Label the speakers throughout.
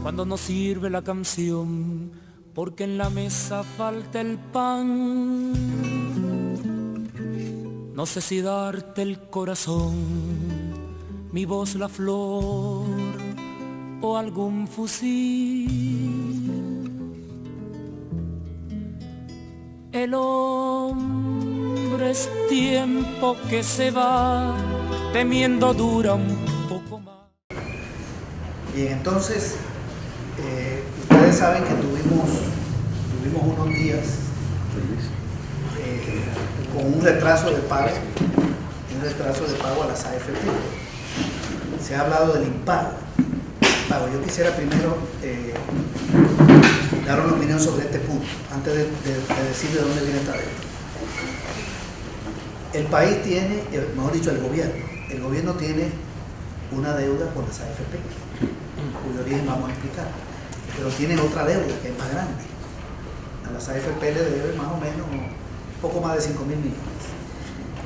Speaker 1: cuando no sirve la canción, porque en la mesa falta el pan. No sé si darte el corazón, mi voz la flor o algún fusil. El hombre es tiempo que se va, temiendo dura un poco más.
Speaker 2: Bien, entonces, ustedes saben que tuvimos unos días con un retraso de pago a las AFP. Se ha hablado del impago. Yo quisiera primero dar una opinión sobre este punto, antes de decir de dónde viene esta deuda. El país tiene, mejor dicho, el gobierno tiene una deuda con las AFP, cuyo origen vamos a explicar, pero tiene otra deuda que es más grande. A las AFP le debe más o menos un poco más de 5.000 millones.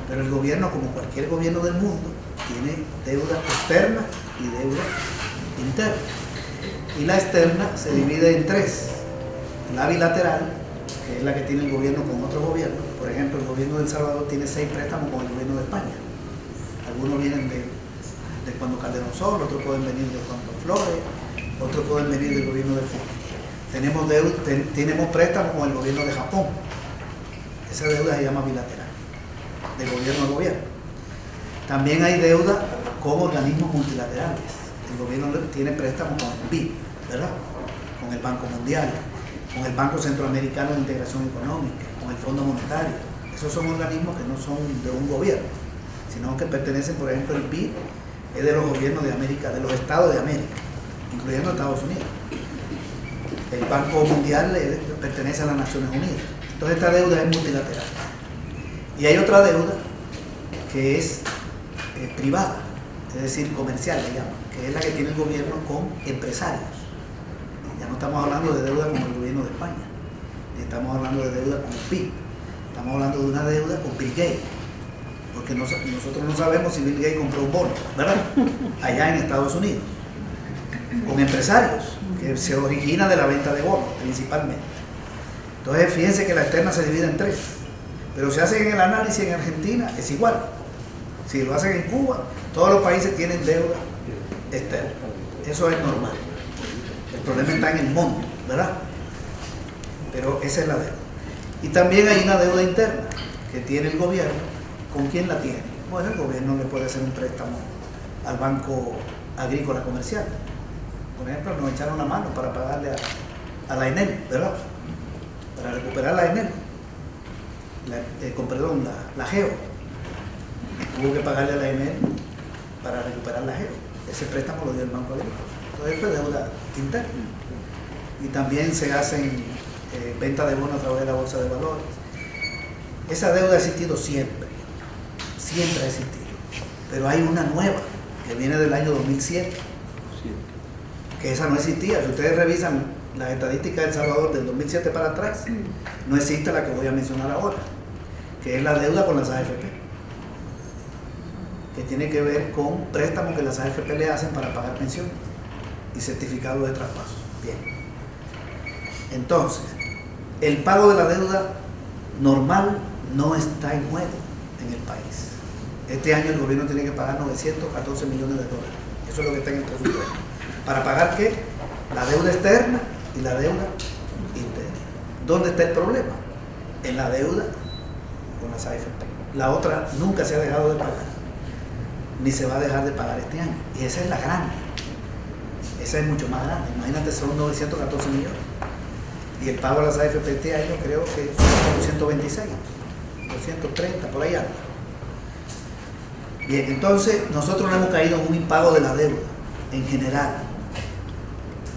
Speaker 2: Pero el gobierno, como cualquier gobierno del mundo, tiene deuda externa y deuda interna. Y la externa se divide en tres. La bilateral, que es la que tiene el gobierno con otros gobiernos. Por ejemplo, el gobierno de El Salvador tiene 6 préstamos con el gobierno de España. Algunos vienen de cuando Calderón Sol, otros pueden venir de cuando Flores, otros pueden venir del gobierno de Fujimori. Tenemos préstamos con el gobierno de Japón. Esa deuda se llama bilateral, de gobierno a gobierno. También hay deuda con organismos multilaterales. El gobierno tiene préstamos con el BID, ¿verdad? Con el Banco Mundial, con el Banco Centroamericano de Integración Económica, con el Fondo Monetario. Esos son organismos que no son de un gobierno, sino que pertenecen, por ejemplo, el BID es de los gobiernos de América, de los estados de América, incluyendo Estados Unidos. El Banco Mundial pertenece a las Naciones Unidas. Entonces esta deuda es multilateral. Y hay otra deuda que es privada, es decir, comercial, le llaman, que es la que tiene el gobierno con empresarios. Ya no estamos hablando de deuda con el gobierno de España, ni estamos hablando de deuda con el PIB, estamos hablando de una deuda con Bill Gates, porque nosotros no sabemos si Bill Gates compró un bono, ¿verdad? Allá en Estados Unidos, con empresarios, que se origina de la venta de bonos, principalmente. Entonces, fíjense que la externa se divide en tres, pero si hacen el análisis en Argentina, es igual. Si lo hacen en Cuba, todos los países tienen deuda externa. Eso es normal. El problema está en el monto, ¿verdad? Pero esa es la deuda. Y también hay una deuda interna que tiene el gobierno. ¿Con quién la tiene? Bueno, el gobierno le puede hacer un préstamo al Banco Agrícola Comercial. Por ejemplo, nos echaron la mano para pagarle a la ENEL, ¿verdad? Para recuperar la ENEL. La GEO. Tuvo que pagarle a la ENEL para recuperar la GEO. Ese préstamo lo dio el Banco Agrícola. Entonces, esto es deuda interna. Y también se hacen venta de bonos a través de la Bolsa de Valores. Esa deuda ha existido siempre ha existido, pero hay una nueva que viene del año 2007, que esa no existía. Si ustedes revisan las estadísticas de El Salvador del 2007 para atrás, no existe la que voy a mencionar ahora, que es la deuda con las AFP, que tiene que ver con préstamos que las AFP le hacen para pagar pensiones y certificados de traspaso. Bien, entonces, el pago de la deuda normal no está en juego en el país. Este año el gobierno tiene que pagar 914 millones de dólares. Eso es lo que está en el presupuesto. ¿Para pagar qué? La deuda externa y la deuda interna. ¿Dónde está el problema? En la deuda con las AFP. La otra nunca se ha dejado de pagar, ni se va a dejar de pagar este año. Y esa es la grande. Esa es mucho más grande. Imagínate, son 914 millones. Y el pago a las AFP este año creo que son 226, 230, por ahí anda. Bien, entonces nosotros no hemos caído en un impago de la deuda en general.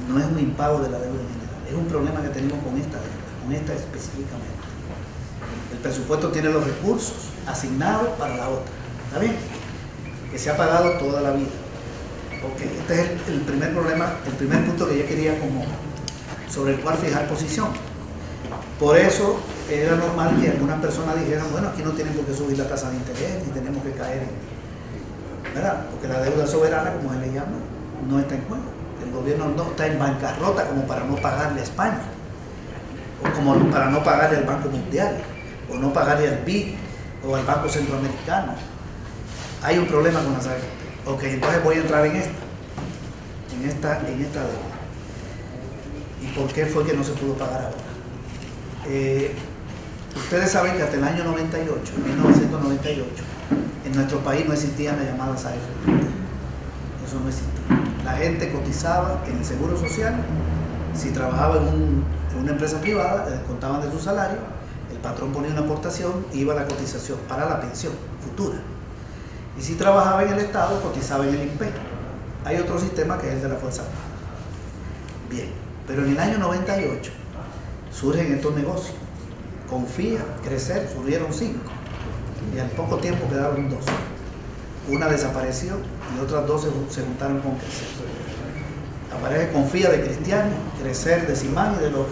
Speaker 2: No es un impago de la deuda en general, es un problema que tenemos con esta deuda, con esta específicamente. El presupuesto tiene los recursos asignados para la otra, ¿está bien? Que se ha pagado toda la vida. Ok, este es el primer problema, el primer punto que yo quería sobre el cual fijar posición. Por eso era normal que algunas personas dijeran, bueno, aquí no tienen por qué subir la tasa de interés, ni tenemos que caer en, ¿verdad? Porque la deuda soberana, como se le llama, no está en juego. El gobierno no está en bancarrota como para no pagarle a España, o como para no pagarle al Banco Mundial, o no pagarle al BID, o al Banco Centroamericano. Hay un problema con las AFP. Ok, entonces voy a entrar en esta deuda. ¿Y por qué fue que no se pudo pagar ahora? Ustedes saben que hasta el año 1998, en nuestro país no existían las llamadas AFP. Eso no existía. La gente cotizaba en el Seguro Social. Si trabajaba en una empresa privada, le descontaban de su salario, el patrón ponía una aportación, iba a la cotización para la pensión futura. Y si trabajaba en el Estado, cotizaba en el INPE. Hay otro sistema que es el de la Fuerza Armada. Bien, pero en el año 98 surgen estos negocios. Confía, Crecer, surgieron 5. Y al poco tiempo quedaron 2. Una desapareció y otras 2 se juntaron con Crecer. Aparece Confía de Cristiano, Crecer de Simán y de los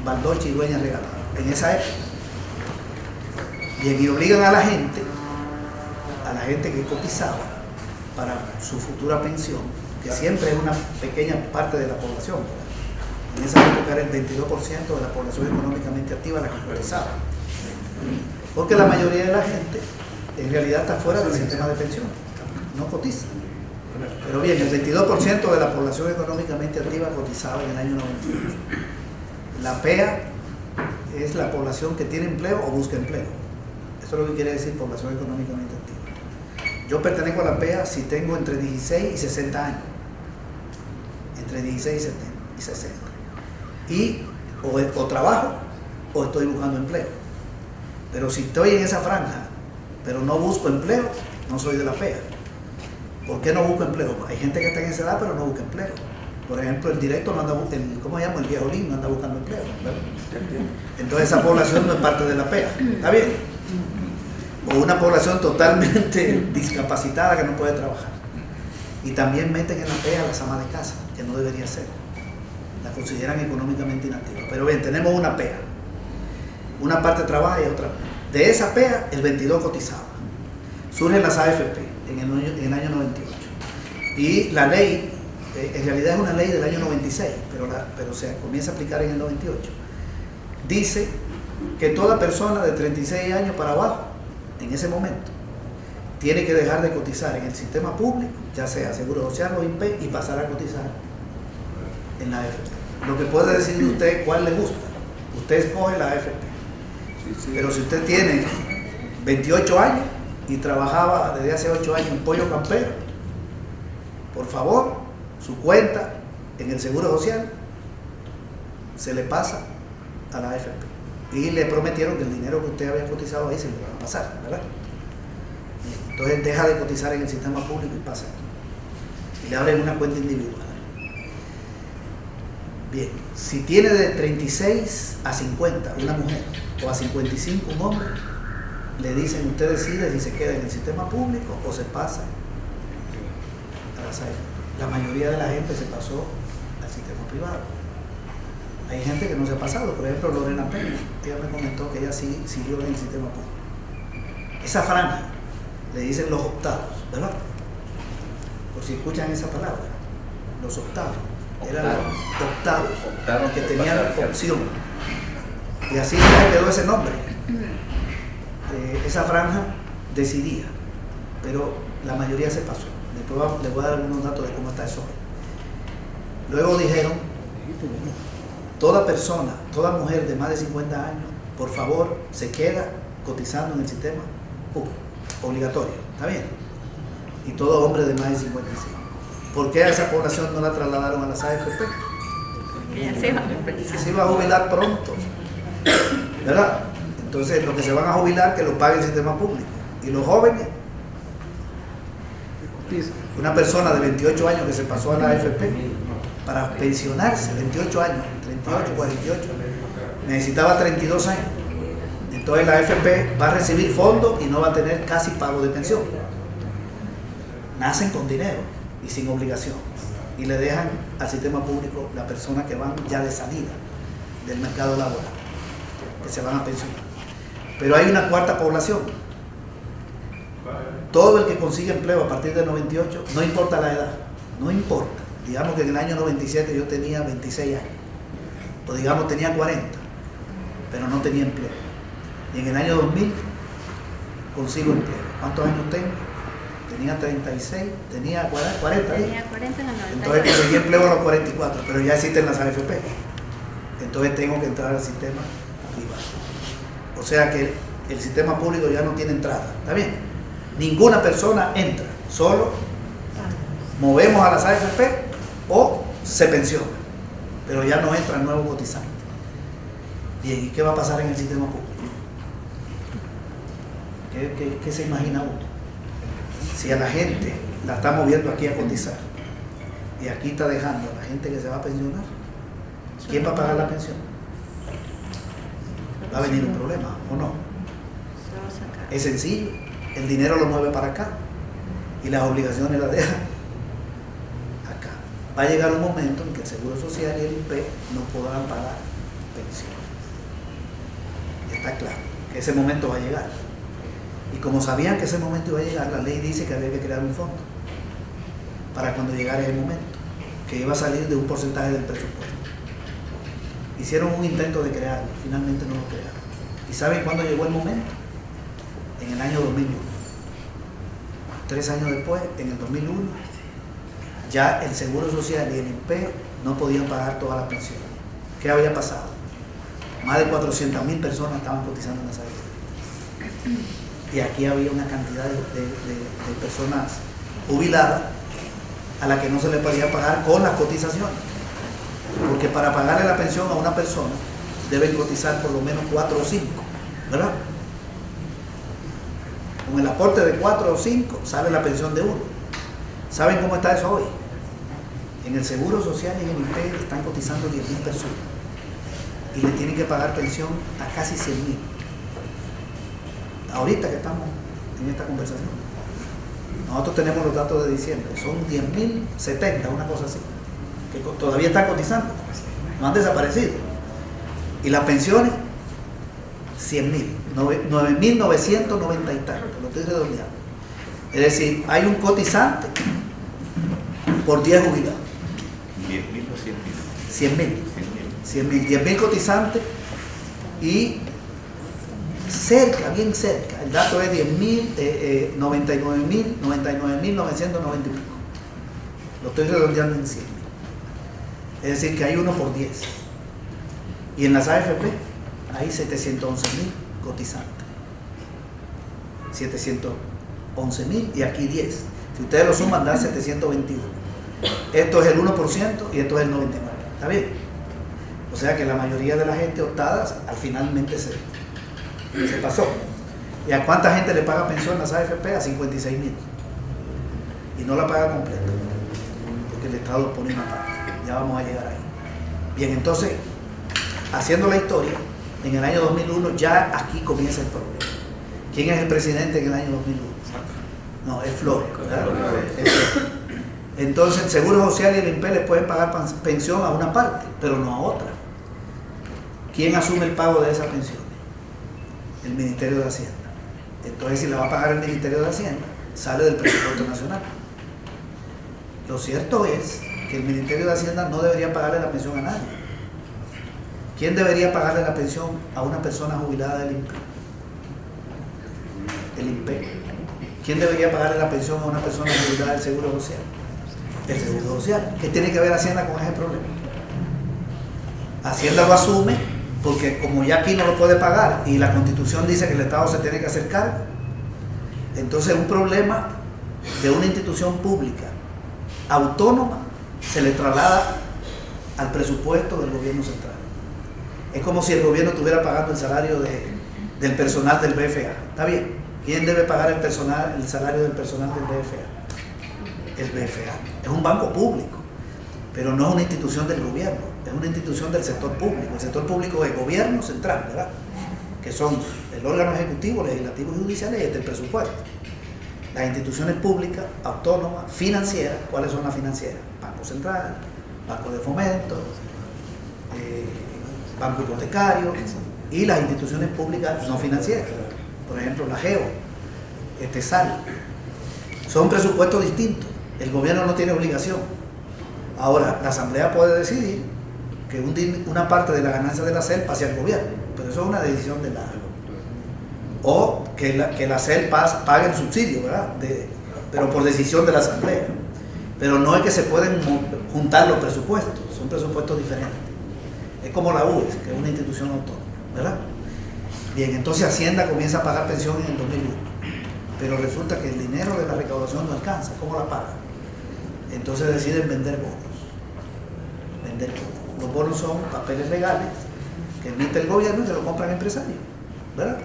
Speaker 2: Baldochi y Dueñas Regaladas. En esa época. Bien, y obligan a la gente que cotizaba para su futura pensión, que siempre es una pequeña parte de la población, ¿verdad? En esa época era el 22% de la población económicamente activa la que cotizaba. Porque la mayoría de la gente en realidad está fuera del sistema de pensión, no cotiza. Pero bien, el 22% de la población económicamente activa cotizaba en el año 98. La PEA es la población que tiene empleo o busca empleo. Eso es lo que quiere decir población económicamente activa. Yo pertenezco a la PEA si tengo entre 16 y 60 años. Entre 16 y 60. Y o trabajo o estoy buscando empleo. Pero si estoy en esa franja, pero no busco empleo, no soy de la PEA. ¿Por qué no busco empleo? Hay gente que está en esa edad pero no busca empleo. Por ejemplo, el directo no anda buscando, ¿cómo se llama? El viejolín no anda buscando empleo, ¿verdad? Entonces esa población no es parte de la PEA. ¿Está bien? O una población totalmente discapacitada que no puede trabajar. Y también meten en la PEA a las amas de casa, que no debería ser. La consideran económicamente inactiva. Pero bien, tenemos una PEA. Una parte trabaja y otra. De esa PEA, el 22 cotizaba. Surgen las AFP en el año 98. Y la ley, en realidad es una ley del año 96, pero se comienza a aplicar en el 98. Dice que toda persona de 36 años para abajo, en ese momento, tiene que dejar de cotizar en el sistema público, ya sea Seguro Social o INPE, y pasar a cotizar en la AFP. Lo que puede decidir usted cuál le gusta. Usted escoge la AFP. Pero si usted tiene 28 años y trabajaba desde hace 8 años en Pollo Campero, por favor, su cuenta en el Seguro Social se le pasa a la AFP. Y le prometieron que el dinero que usted había cotizado ahí se le van a pasar, ¿verdad? Entonces deja de cotizar en el sistema público y pasa. Y le abren una cuenta individual. Bien, si tiene de 36 a 50 una mujer o a 55 un hombre, le dicen, usted decide si se queda en el sistema público o se pasa a las AFP. La mayoría de la gente se pasó al sistema privado. Hay gente que no se ha pasado, por ejemplo Lorena Peña, ella me comentó que ella sí siguió en el sistema público. Esa franja le dicen los optados, ¿verdad? Por si escuchan esa palabra, los optados, eran los optados que tenían opción. Y así ya quedó ese nombre. Esa franja decidía, pero la mayoría se pasó. Después les voy a dar algunos datos de cómo está eso hoy. Luego dijeron, toda persona, toda mujer de más de 50 años, por favor, se queda cotizando en el sistema público, obligatorio, ¿está bien? Y todo hombre de más de 55. ¿Por qué a esa población no la trasladaron a las AFP? Se iba a jubilar pronto, ¿verdad? Entonces, los que se van a jubilar, que lo pague el sistema público. Y los jóvenes, una persona de 28 años que se pasó a la AFP para pensionarse, 28 años, 38, 48, necesitaba 32 años. Entonces la AFP va a recibir fondos y no va a tener casi pago de pensión. Nacen con dinero y sin obligación. Y le dejan al sistema público la persona que van ya de salida del mercado laboral, que se van a pensionar. Pero hay una cuarta población. Todo el que consigue empleo a partir del 98, no importa la edad, no importa. Digamos que en el año 97 yo tenía 26 años, o digamos tenía 40, pero no tenía empleo. Y en el año 2000 consigo empleo. ¿Cuántos años tengo? Tenía 36, tenía 40.
Speaker 3: Tenía 40 en el 98.
Speaker 2: Entonces conseguí empleo a los 44, pero ya existen las AFP. Entonces tengo que entrar al sistema privado. O sea que el sistema público ya no tiene entrada. ¿Está bien? Ninguna persona entra, solo movemos a las AFP o se pensiona, pero ya no entra el nuevo cotizante. Bien, ¿y qué va a pasar en el sistema público? ¿Qué se imagina uno? Si a la gente la está moviendo aquí a cotizar y aquí está dejando a la gente que se va a pensionar, ¿quién va a pagar la pensión? Va a venir un problema, ¿o no? Es sencillo, el dinero lo mueve para acá y las obligaciones las deja acá. Va a llegar un momento en que el Seguro Social y el INPE no podrán pagar pensión. Está claro que ese momento va a llegar. Y como sabían que ese momento iba a llegar, la ley dice que había que crear un fondo para cuando llegara ese momento, que iba a salir de un porcentaje del presupuesto. Hicieron un intento de crearlo, finalmente no lo crearon. ¿Y saben cuándo llegó el momento? En el año 2001. 3 años después, en el 2001, ya el Seguro Social y el INPE no podían pagar todas las pensiones. ¿Qué había pasado? Más de 400.000 personas estaban cotizando en esa época. Y aquí había una cantidad de personas jubiladas a las que no se les podía pagar con las cotizaciones. Porque para pagarle la pensión a una persona deben cotizar por lo menos 4 o 5, ¿verdad? Con el aporte de 4 o 5 sale la pensión de uno. ¿Saben cómo está eso hoy? En el Seguro Social y en el INPE están cotizando 10.000 personas y le tienen que pagar pensión a casi 100.000. Ahorita que estamos en esta conversación, nosotros tenemos los datos de diciembre, son 10.070, una cosa así, que todavía están cotizando, no han desaparecido. Y las pensiones, 100.000, 9.990 y tanto, lo estoy redondeando. Es decir, hay un cotizante por 10 jubilados.
Speaker 4: 10.000 o 100.000.
Speaker 2: 100.000. 10.000 cotizantes y cerca, bien cerca, el dato es 10.000, 99.990 y pico. Lo estoy redondeando en 100.000. Es decir, que hay uno por 10. Y en las AFP hay 711.000 cotizantes. 711.000 y aquí 10. Si ustedes lo suman, dan 721. Esto es el 1% y esto es el 99%. ¿Está bien? O sea que la mayoría de la gente optada al finalmente se pasó. ¿Y a cuánta gente le paga pensión en las AFP? A 56.000. Y no la paga completa, porque el Estado pone una parte. Ya vamos a llegar ahí. Bien, entonces, haciendo la historia, en el año 2001 ya aquí comienza el problema. ¿Quién es el presidente en el año 2001? No, es Flores, ¿verdad? Es Flores. Entonces el Seguro Social y el INPE le pueden pagar pensión a una parte, pero no a otra. ¿Quién asume el pago de esas pensiones? El Ministerio de Hacienda. Entonces, si la va a pagar el Ministerio de Hacienda, sale del presupuesto nacional. Lo cierto es que el Ministerio de Hacienda no debería pagarle la pensión a nadie. ¿Quién debería pagarle la pensión a una persona jubilada del INPE? El INPE. ¿Quién debería pagarle la pensión a una persona jubilada del Seguro Social? El Seguro Social. ¿Qué tiene que ver Hacienda con ese problema? Hacienda lo asume porque como ya aquí no lo puede pagar y la Constitución dice que el Estado se tiene que hacer cargo, entonces un problema de una institución pública autónoma se le traslada al presupuesto del gobierno central. Es como si el gobierno estuviera pagando el salario del personal del BFA. ¿Está bien? ¿Quién debe pagar el salario del personal del BFA? El BFA. Es un banco público, pero no es una institución del gobierno, es una institución del sector público. El sector público es el gobierno central, ¿verdad? Que son el órgano ejecutivo, legislativo y judicial y el presupuesto. Las instituciones públicas, autónomas, financieras, ¿cuáles son las financieras? Banco Central, Banco de Fomento, Banco Hipotecario y las instituciones públicas no financieras, por ejemplo la GEO, SAL. Son presupuestos distintos. El gobierno no tiene obligación Ahora, la Asamblea puede decidir que una parte de la ganancia de la CEL pase al gobierno, pero eso es una decisión de la... O que la CEL pague el subsidio, ¿verdad? Pero por decisión de la Asamblea. Pero no es que se pueden juntar los presupuestos, son presupuestos diferentes. Es como la UES, que es una institución autónoma, ¿verdad? Bien, entonces Hacienda comienza a pagar pensión en el 2001, pero resulta que el dinero de la recaudación no alcanza. ¿Cómo la paga? Entonces deciden vender bonos. Los bonos son papeles legales que emite el gobierno y se lo compran empresarios, ¿verdad?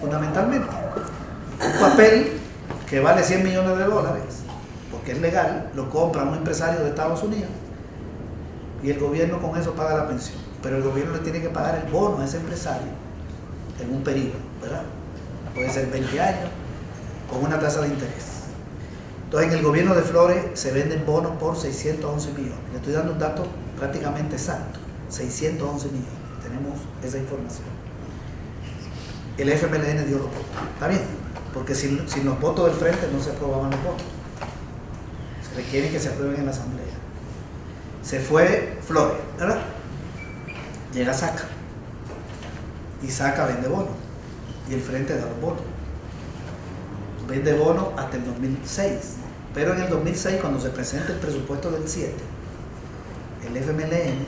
Speaker 2: Fundamentalmente. Un papel que vale $100 millones, porque es legal, lo compra un empresario de Estados Unidos y el gobierno con eso paga la pensión. Pero el gobierno le tiene que pagar el bono a ese empresario en un periodo, ¿verdad? Puede ser 20 años con una tasa de interés. Entonces, en el gobierno de Flores se venden bonos por 611 millones. Le estoy dando un dato prácticamente exacto, 611 millones. Tenemos esa información. El FMLN dio los votos. ¿Está bien? Porque sin los votos del frente no se aprobaban los votos. Se requiere que se aprueben en la Asamblea. Se fue Flores, ¿verdad? Llega Saca. Y Saca vende bonos. Y el frente da los votos. Vende bonos hasta el 2006. Pero en el 2006, cuando se presenta el presupuesto del 7, el FMLN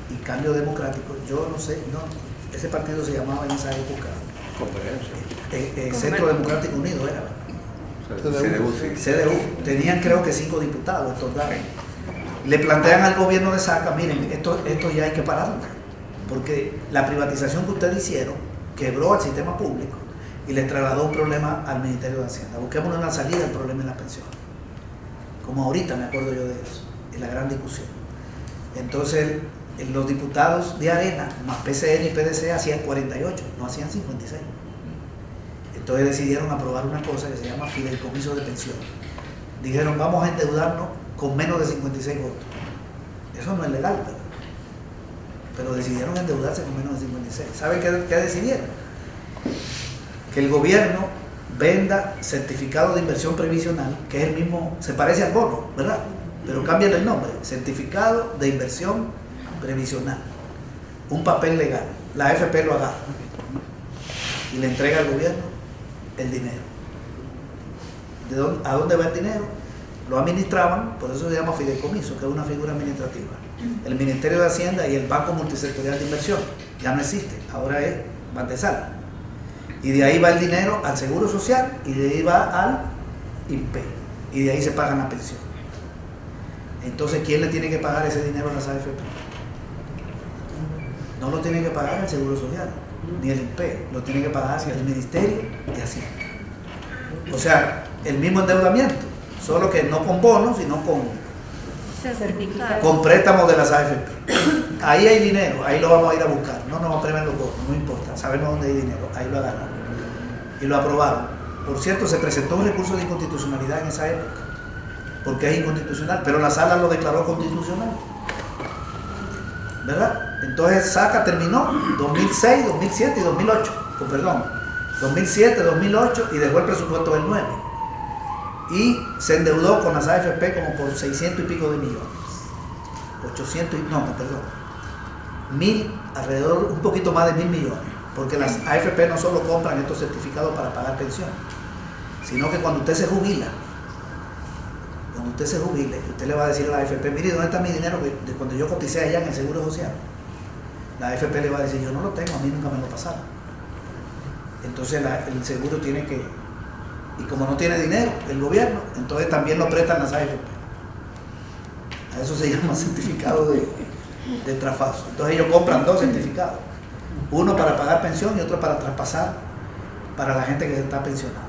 Speaker 2: y Cambio Democrático, yo no sé, no, ese partido se llamaba en esa época Centro Democrático Unido, era. CDU. Tenían creo que 5 diputados, estos datos. Le plantean al gobierno de Saca, miren, esto ya hay que pararlo, porque la privatización que ustedes hicieron quebró al sistema público y le trasladó un problema al Ministerio de Hacienda. Busquemos una salida al problema en la pensión. Como ahorita me acuerdo yo de eso, en la gran discusión. Entonces, los diputados de Arena, más PCN y PDC, hacían 48, no hacían 56. Entonces decidieron aprobar una cosa que se llama fideicomiso de pensión. Dijeron, vamos a endeudarnos con menos de 56 votos. Eso no es legal, ¿verdad? Pero decidieron endeudarse con menos de 56. ¿Saben qué decidieron? Que el gobierno venda certificado de inversión previsional, que es el mismo, se parece al bono, ¿verdad? Pero cambian el nombre, certificado de inversión previsional, un papel legal. La AFP lo agarra y le entrega al gobierno el dinero. ¿A dónde va el dinero? Lo administraban, por eso se llama fideicomiso, que es una figura administrativa. El Ministerio de Hacienda y el Banco Multisectorial de Inversión ya no existe, ahora es Bandesal. Y de ahí va el dinero al Seguro Social y de ahí va al INPE. Y de ahí se pagan la pensión. Entonces, ¿quién le tiene que pagar ese dinero a las AFP? No lo tiene que pagar el Seguro Social, ni el INPE, lo tiene que pagar el Ministerio de Hacienda. O sea, el mismo endeudamiento, solo que no con bonos, sino con préstamos de las AFP. Ahí hay dinero, ahí lo vamos a ir a buscar. No nos aprueben los bonos, no importa, sabemos dónde hay dinero, ahí lo agarraron. Y lo aprobaron. Por cierto, se presentó un recurso de inconstitucionalidad en esa época, porque es inconstitucional, pero la sala lo declaró constitucional, ¿verdad? Entonces Saca terminó 2006, 2007 y 2008, perdón, 2007, 2008 y dejó el presupuesto del 9 y se endeudó con las AFP como por 600 y pico de millones, 800 alrededor, un poquito más de 1.000 millones, porque las AFP no solo compran estos certificados para pagar pensión, sino que cuando usted se jubila, usted le va a decir a la AFP, mire, ¿dónde está mi dinero de cuando yo coticé allá en el Seguro Social? La AFP le va a decir, yo no lo tengo, a mí nunca me lo pasaron. Entonces el seguro tiene que, y como no tiene dinero el gobierno, entonces también lo prestan las AFP. A eso se llama certificado de traspaso. Entonces ellos compran 2 certificados, uno para pagar pensión y otro para traspasar para la gente que se está pensionando.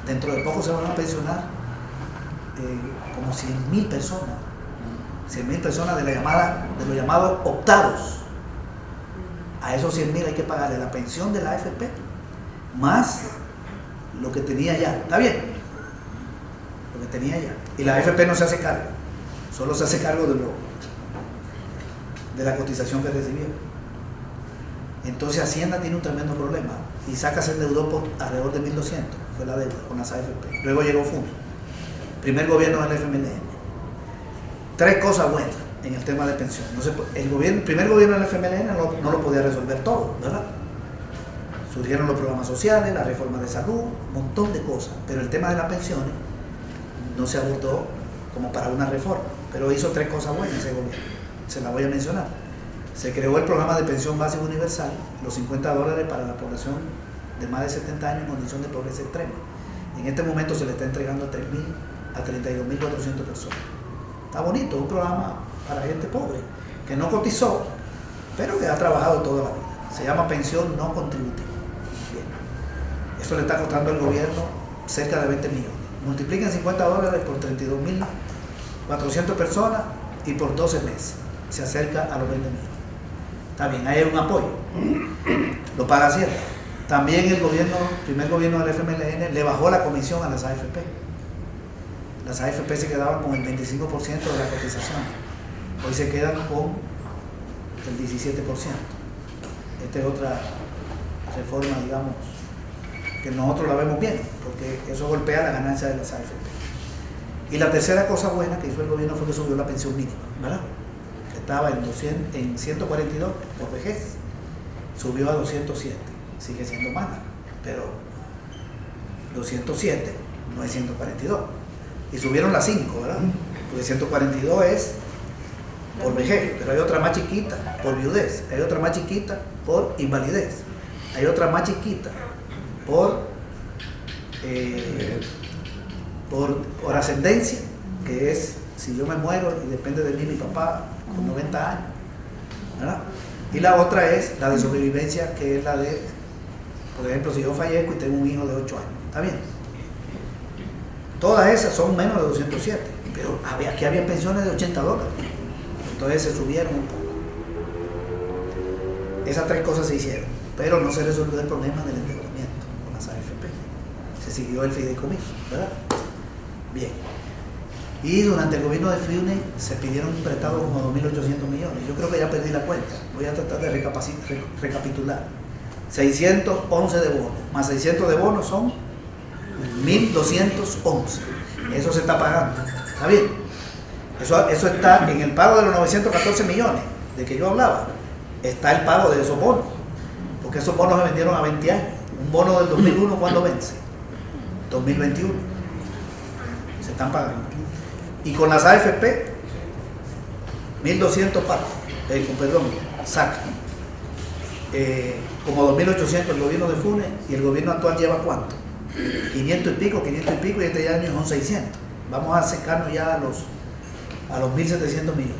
Speaker 2: Dentro de poco se van a pensionar como 100.000 personas, 100.000 personas de los llamados octavos. A esos 100.000 hay que pagarle la pensión de la AFP más lo que tenía ya. ¿Está bien? Lo que tenía ya. Y la AFP no se hace cargo, solo se hace cargo de la cotización que recibieron. Entonces Hacienda tiene un tremendo problema y Saca se endeudó por alrededor de 1.200, fue la deuda con las AFP. Luego llegó Funes, primer gobierno del FMLN. 3 cosas buenas. en el tema de pensión. El primer gobierno del FMLN no lo podía resolver todo, ¿verdad? Surgieron los programas sociales, la reforma de salud, un montón de cosas, pero el tema de las pensiones no se abordó como para una reforma, pero hizo 3 cosas buenas ese gobierno, se las voy a mencionar. Se creó el programa de pensión básica universal, los $50 para la población de más de 70 años en condición de pobreza extrema. En este momento se le está entregando a 3.000 a 32.400 personas. Está bonito, un programa para gente pobre, que no cotizó, pero que ha trabajado toda la vida. Se llama pensión no contributiva. Bien. Eso le está costando al gobierno cerca de 20 millones. Multipliquen $50 por 32.400 personas y por 12 meses. Se acerca a los 20 millones. Está bien, ahí hay un apoyo. Lo paga Hacienda. También el primer gobierno del FMLN le bajó la comisión a las AFP. Las AFP se quedaban con el 25% de la cotización. Hoy se quedan con el 17%. Esta es otra reforma, digamos, que nosotros la vemos bien, porque eso golpea la ganancia de las AFP. Y la tercera cosa buena que hizo el gobierno fue que subió la pensión mínima, ¿verdad? Que estaba en 142 por vejez, subió a 207. Sigue siendo mala, pero 207 no es 142. Y subieron las 5, ¿verdad? Porque 142 es por vejez, pero hay otra más chiquita por viudez, hay otra más chiquita por invalidez, hay otra más chiquita por ascendencia, que es si yo me muero y depende de mí mi papá con 90 años, ¿verdad? Y la otra es la de sobrevivencia, que es la de, por ejemplo, si yo fallezco y tengo un hijo de 8 años, ¿está bien? Todas esas son menos de 207, pero aquí había pensiones de $80, entonces se subieron un poco. Esas 3 cosas se hicieron, pero no se resolvió el problema del endeudamiento con las AFP. Se siguió el fideicomiso, ¿verdad? Bien. Y durante el gobierno de Friune se pidieron un prestado como 2.800 millones. Yo creo que ya perdí la cuenta. Voy a tratar de recapitular. 611 de bonos, más 600 de bonos son 1.211. Eso se está pagando. ¿Está bien? Eso está en el pago de los 914 millones de que yo hablaba. Está el pago de esos bonos. Porque esos bonos se vendieron a 20 años. Un bono del 2001, ¿cuándo vence? 2021. Se están pagando. Y con las AFP, 1.200 saca. Como 2.800 el gobierno de Funes, y el gobierno actual lleva ¿cuánto? 500 y pico, y este año son 600. Vamos a acercarnos ya a los 1.700 millones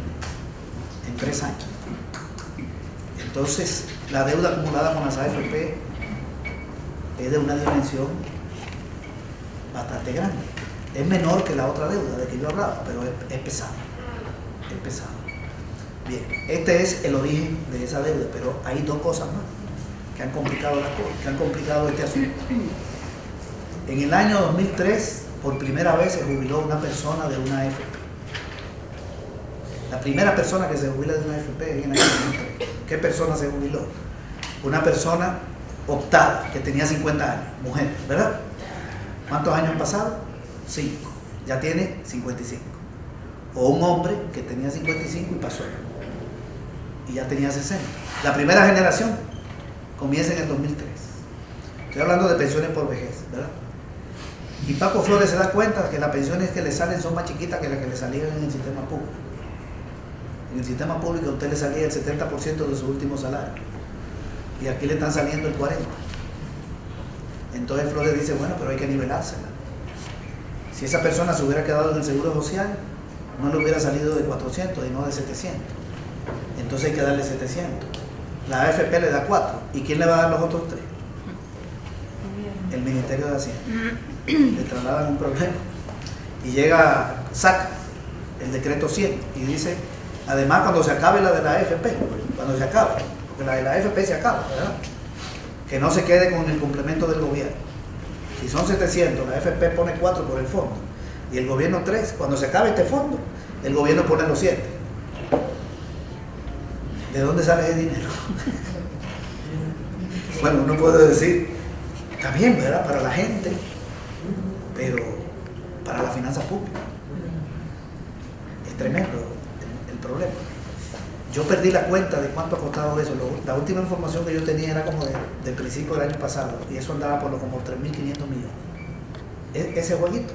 Speaker 2: en 3 años. Entonces, la deuda acumulada con las AFP es de una dimensión bastante grande. Es menor que la otra deuda de que yo hablaba, pero es pesado. Es pesado. Bien, este es el origen de esa deuda, pero hay 2 cosas más que han complicado las cosas, que han complicado este asunto. En el año 2003, por primera vez se jubiló una persona de una AFP. La primera persona que se jubila de una AFP es en el año 2003. ¿Qué persona se jubiló? Una persona optada, que tenía 50 años, mujer, ¿verdad? ¿Cuántos años han pasado? 5. Ya tiene 55. O un hombre que tenía 55 y pasó. Y ya tenía 60. La primera generación comienza en el 2003. Estoy hablando de pensiones por vejez, ¿verdad? Y Paco Flores se da cuenta que las pensiones que le salen son más chiquitas que las que le salían en el sistema público. En el sistema público a usted le salía el 70% de su último salario. Y aquí le están saliendo el 40%. Entonces Flores dice, bueno, pero hay que nivelársela. Si esa persona se hubiera quedado en el seguro social, no le hubiera salido de 400 y no de 700. Entonces hay que darle 700. La AFP le da 4. ¿Y quién le va a dar los otros 3? El Ministerio de Hacienda. Le trasladan un problema. Y saca el decreto 100 y dice, además cuando se acabe la de la AFP, cuando se acabe, porque la de la AFP se acaba, ¿verdad? Que no se quede con el complemento del gobierno. Si son 700, la AFP pone 4 por el fondo y el gobierno 3. Cuando se acabe este fondo, el gobierno pone los 7. ¿De dónde sale ese dinero? Bueno, uno puede decir, está bien, ¿verdad? Para la gente, pero para la finanza pública es tremendo el problema. Yo perdí la cuenta de cuánto ha costado eso. La última información que yo tenía era como del principio del año pasado, y eso andaba por como 3.500 millones. Ese jueguito.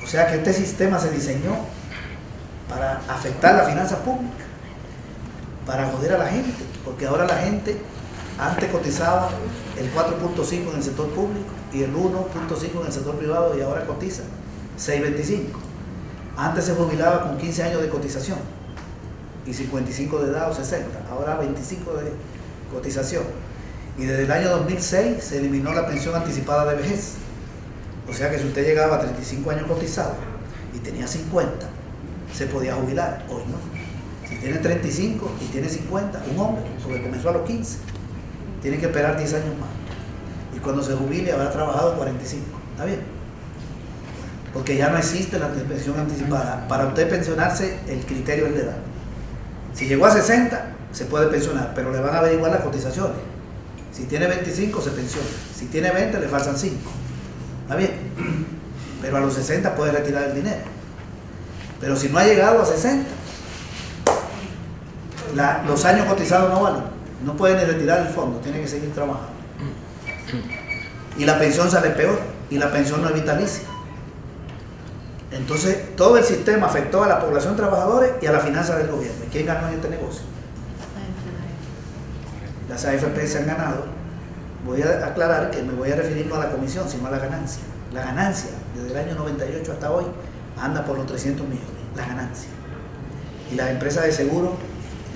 Speaker 2: O sea que este sistema se diseñó para afectar la finanza pública, para joder a la gente, porque ahora la gente antes cotizaba el 4.5 en el sector público y el 1.5 en el sector privado, y ahora cotiza 6.25. Antes se jubilaba con 15 años de cotización y 55 de edad o 60, ahora 25 de cotización. Y desde el año 2006 se eliminó la pensión anticipada de vejez. O sea que si usted llegaba a 35 años cotizado y tenía 50, se podía jubilar. Hoy no. Si tiene 35 y tiene 50, un hombre, porque comenzó a los 15, tiene que esperar 10 años más. Y cuando se jubile habrá trabajado 45. ¿Está bien? Porque ya no existe la pensión anticipada. Para usted pensionarse, el criterio es la edad. Si llegó a 60, se puede pensionar, pero le van a averiguar las cotizaciones. Si tiene 25, se pensiona. Si tiene 20, le faltan 5. ¿Está bien? Pero a los 60 puede retirar el dinero. Pero si no ha llegado a 60, los años cotizados no valen. No puede ni retirar el fondo, tiene que seguir trabajando. Y la pensión sale peor, y la pensión no es vitalicia. Entonces, todo el sistema afectó a la población trabajadora y a la finanza del gobierno. ¿Y quién ganó en este negocio? Las AFP se han ganado. Voy a aclarar que me voy a referir no a la comisión, sino a la ganancia. La ganancia, desde el año 98 hasta hoy, anda por los 300 millones, la ganancia. Y las empresas de seguro,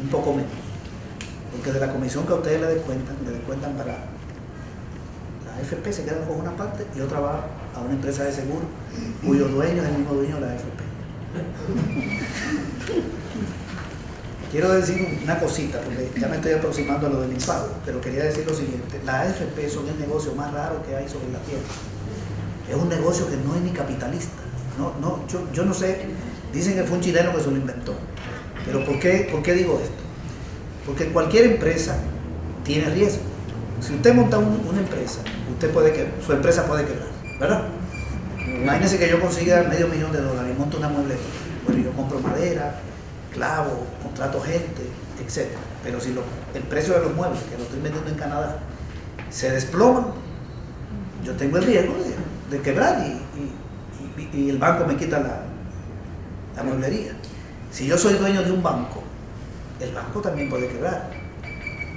Speaker 2: un poco menos. Porque de la comisión que a ustedes le descuentan para la AFP, se quedan con una parte y otra va a una empresa de seguro cuyo dueño es el mismo dueño de la AFP. Quiero decir una cosita, porque ya me estoy aproximando a lo del impago, pero quería decir lo siguiente: las AFP son el negocio más raro que hay sobre la tierra. Es un negocio que no es ni capitalista. Yo no sé, dicen que fue un chileno que se lo inventó. Pero ¿por qué digo esto? Porque cualquier empresa tiene riesgo. Si usted monta una empresa, su empresa puede quebrar, ¿verdad? Imagínese que yo consiga $500,000 y monto una mueblería. Bueno, yo compro madera, clavo, contrato gente, etc. Pero si el precio de los muebles, que lo estoy vendiendo en Canadá, se desploman, yo tengo el riesgo de quebrar y el banco me quita la mueblería. Si yo soy dueño de un banco, el banco también puede quebrar.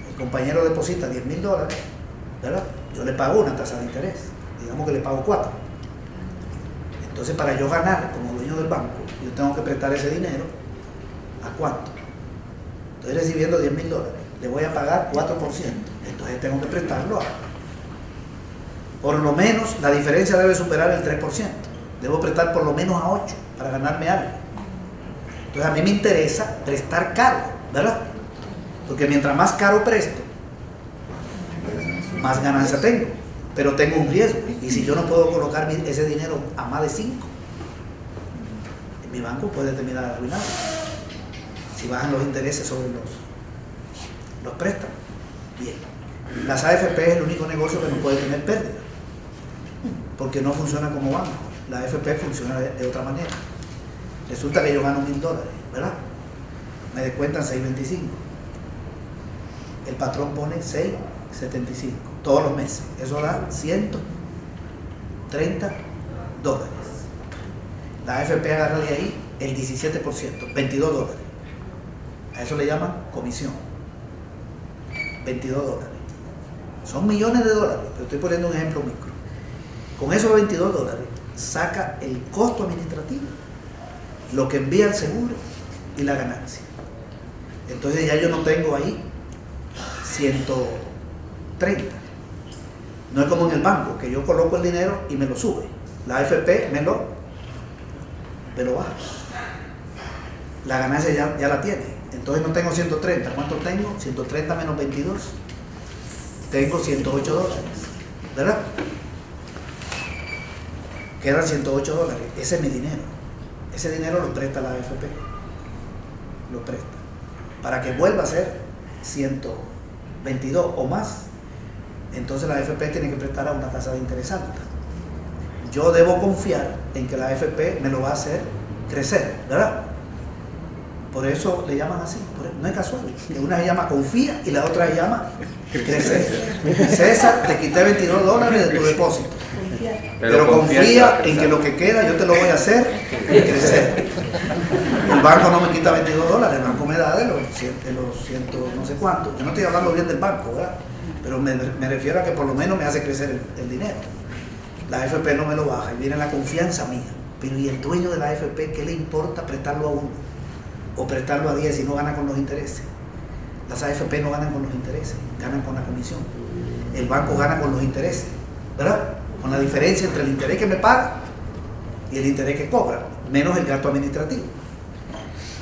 Speaker 2: El compañero deposita $10,000, ¿verdad? Yo le pago una tasa de interés, digamos que le pago 4. Entonces, para yo ganar como dueño del banco, yo tengo que prestar ese dinero. ¿A cuánto? Estoy recibiendo $10,000, le voy a pagar 4%, entonces tengo que prestarlo por lo menos, la diferencia debe superar el 3%. Debo prestar por lo menos a 8 para ganarme algo. Entonces a mí me interesa prestar caro, ¿verdad? Porque mientras más caro presto, más ganancia tengo, pero tengo un riesgo. Y si yo no puedo colocar ese dinero a más de 5, mi banco puede terminar arruinado si bajan los intereses sobre los préstamos. Bien, las AFP es el único negocio que no puede tener pérdida, porque no funciona como banco. La AFP funciona de otra manera. Resulta que yo gano $1,000, ¿verdad? Me descuentan 6.25. El patrón pone 6.75 todos los meses. Eso da $130. La AFP agarra de ahí el 17%, $22. A eso le llaman comisión. $22. Son millones de dólares, pero estoy poniendo un ejemplo micro. Con esos $22 saca el costo administrativo, lo que envía el seguro y la ganancia. Entonces ya yo no tengo ahí 130. No es como en el banco, que yo coloco el dinero y me lo sube. La AFP me lo baja. La ganancia ya la tiene. Entonces no tengo 130. ¿Cuánto tengo? 130 menos 22. Tengo $108, ¿verdad? Quedan $108. Ese es mi dinero. Ese dinero lo presta la AFP. Lo presta. Para que vuelva a ser 122 o más, entonces la AFP tiene que prestar a una tasa de interés alta. Yo debo confiar en que la AFP me lo va a hacer crecer, ¿verdad? Por eso le llaman así, no es casual. Una se llama confía y la otra se llama crecer. César, te quité $22 de tu depósito. Pero confía en que lo que queda yo te lo voy a hacer crecer. El banco no me quita $22, el banco me da de los ciento no sé cuánto. Yo no estoy hablando bien del banco, ¿verdad? Pero me refiero a que por lo menos me hace crecer el dinero. La AFP no me lo baja y viene la confianza mía. Pero ¿y el dueño de la AFP qué le importa prestarlo a 1? O prestarlo a 10 y no gana con los intereses? Las AFP no ganan con los intereses, ganan con la comisión. El banco gana con los intereses, ¿verdad? Con la diferencia entre el interés que me paga y el interés que cobra, menos el gasto administrativo.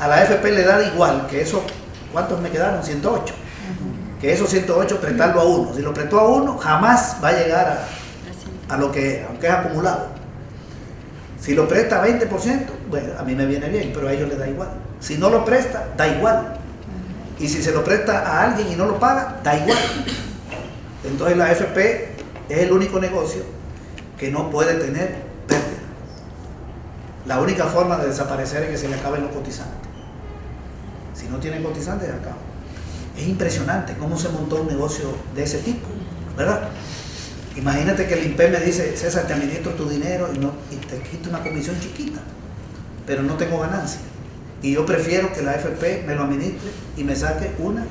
Speaker 2: A la AFP le da igual que eso, ¿cuántos me quedaron? 108. Que esos 108 prestarlo a 1. Si lo prestó a 1, jamás va a llegar a lo que era, aunque es acumulado. Si lo presta 20%, bueno, a mí me viene bien, pero a ellos les da igual. Si no lo presta, da igual. Y si se lo presta a alguien y no lo paga, da igual. Entonces la AFP es el único negocio que no puede tener pérdida. La única forma de desaparecer es que se le acaben los cotizantes. Si no tienen cotizantes, se acaba. Es impresionante cómo se montó un negocio de ese tipo, ¿verdad? Imagínate que el INPE me dice, César, te administro tu dinero y te quito una comisión chiquita, pero no tengo ganancia. Y yo prefiero que la AFP me lo administre y me saque una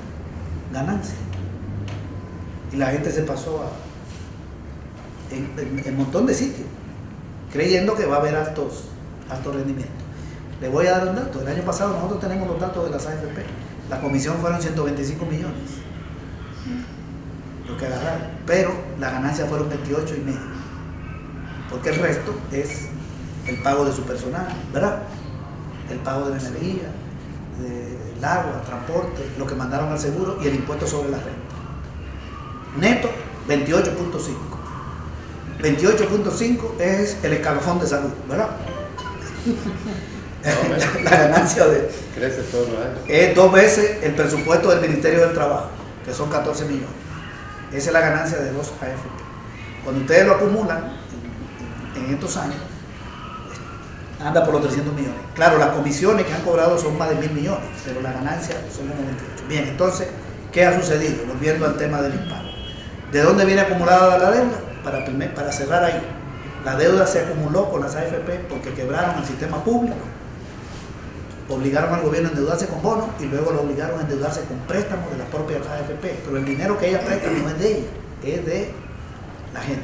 Speaker 2: ganancia. Y la gente se pasó en un montón de sitios, creyendo que va a haber altos rendimientos. Le voy a dar un dato. El año pasado nosotros tenemos los datos de las AFP. La comisión fueron 125 millones, lo que agarraron, pero las ganancias fueron 28 y medio, porque el resto es el pago de su personal, ¿verdad? El pago de la energía, del agua, transporte, lo que mandaron al seguro y el impuesto sobre la renta. Neto, 28.5. 28.5 es el escalofón de salud, ¿verdad? La ganancia
Speaker 4: crece todos los años.
Speaker 2: Es 2 veces el presupuesto del Ministerio del Trabajo, que son 14 millones. Esa es la ganancia de los AFP. Cuando ustedes lo acumulan en estos años, anda por los 300 millones. Claro, las comisiones que han cobrado son más de 1.000 millones, pero la ganancia son los 98. Bien, entonces, ¿qué ha sucedido? Volviendo al tema del impago. ¿De dónde viene acumulada la deuda? Para cerrar ahí. La deuda se acumuló con las AFP porque quebraron el sistema público, obligaron al gobierno a endeudarse con bonos y luego lo obligaron a endeudarse con préstamos de las propias AFP. Pero el dinero que ella presta no es de ella, es de la gente.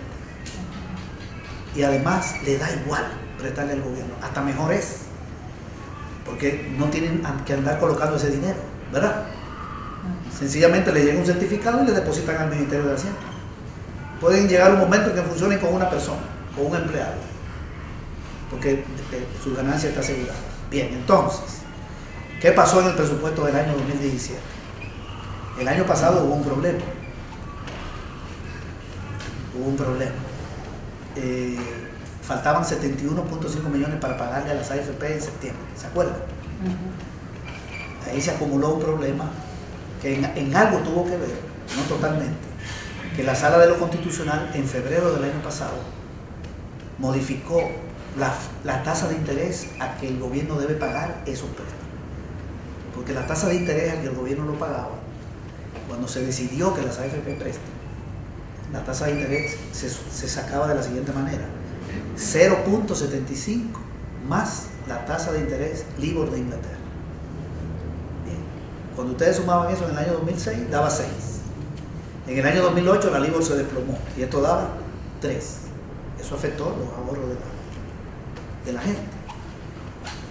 Speaker 2: Y además le da igual prestarle al gobierno, hasta mejor es, porque no tienen que andar colocando ese dinero, ¿verdad? Sencillamente le llega un certificado y le depositan al Ministerio de Hacienda. Pueden llegar un momento en que funcionen con una persona, con un empleado, porque su ganancia está asegurada. Bien, entonces, ¿qué pasó en el presupuesto del año 2017? El año pasado hubo un problema. Faltaban 71.5 millones para pagarle a las AFP en septiembre, ¿se acuerdan? Ahí se acumuló un problema que en algo tuvo que ver, no totalmente, que la Sala de lo Constitucional en febrero del año pasado modificó la tasa de interés a que el gobierno debe pagar esos préstamos. Porque la tasa de interés a que el gobierno lo pagaba, cuando se decidió que las AFP presten, la tasa de interés se sacaba de la siguiente manera: 0.75 más la tasa de interés LIBOR de Inglaterra. Bien. Cuando ustedes sumaban eso en el año 2006, daba 6. En el año 2008 la LIBOR se desplomó y esto daba 3. Eso afectó los ahorros de la gente.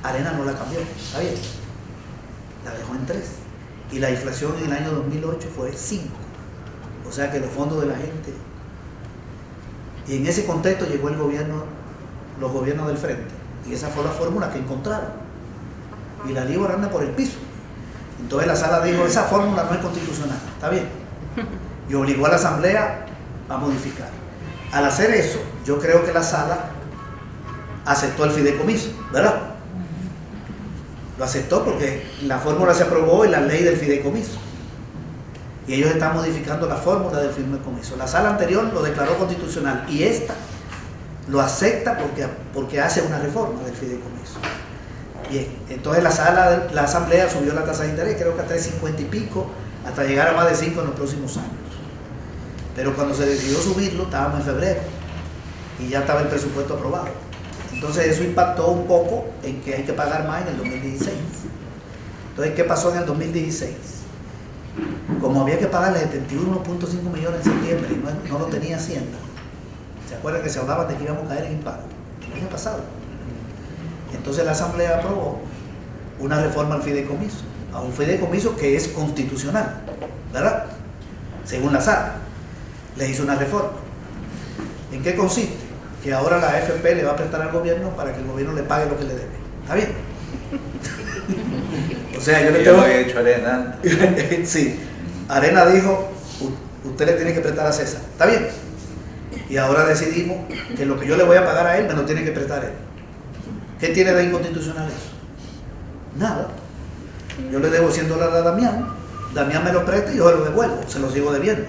Speaker 2: Arena no la cambió, ¿está bien? La dejó en 3. Y la inflación en el año 2008 fue 5. O sea que los fondos de la gente. Y en ese contexto llegó los gobiernos del frente. Y esa fue la fórmula que encontraron. Y la LIBOR anda por el piso. Entonces la sala dijo, esa fórmula no es constitucional, ¿está bien? Y obligó a la asamblea a modificar. Al hacer eso, yo creo que la sala aceptó el fideicomiso, ¿verdad? Lo aceptó porque la fórmula se aprobó en la ley del fideicomiso. Y ellos están modificando la fórmula del fideicomiso. La sala anterior lo declaró constitucional y esta lo acepta porque hace una reforma del fideicomiso. Bien, entonces la asamblea subió la tasa de interés, creo que a 3,50 y pico, hasta llegar a más de 5 en los próximos años. Pero cuando se decidió subirlo, estábamos en febrero y ya estaba el presupuesto aprobado. Entonces eso impactó un poco en que hay que pagar más en el 2016. Entonces, ¿qué pasó en el 2016? Como había que pagarle 71.5 millones en septiembre y no lo tenía Hacienda, ¿se acuerdan que se hablaban de que íbamos a caer en impago? El año pasado. Entonces la Asamblea aprobó una reforma al fideicomiso, a un fideicomiso que es constitucional, ¿verdad? Según la sala, le hizo una reforma. ¿En qué consiste? Que ahora la AFP le va a prestar al gobierno para que el gobierno le pague lo que le debe. ¿Está bien? O sea, yo le tengo...
Speaker 4: lo había hecho Arena.
Speaker 2: Sí, Arena dijo, usted le tiene que prestar a César. ¿Está bien? Y ahora decidimos que lo que yo le voy a pagar a él me lo tiene que prestar él. ¿Qué tiene de inconstitucional eso? Nada. Yo le debo $100 a Damián me lo presta y yo se lo devuelvo, se lo sigo debiendo.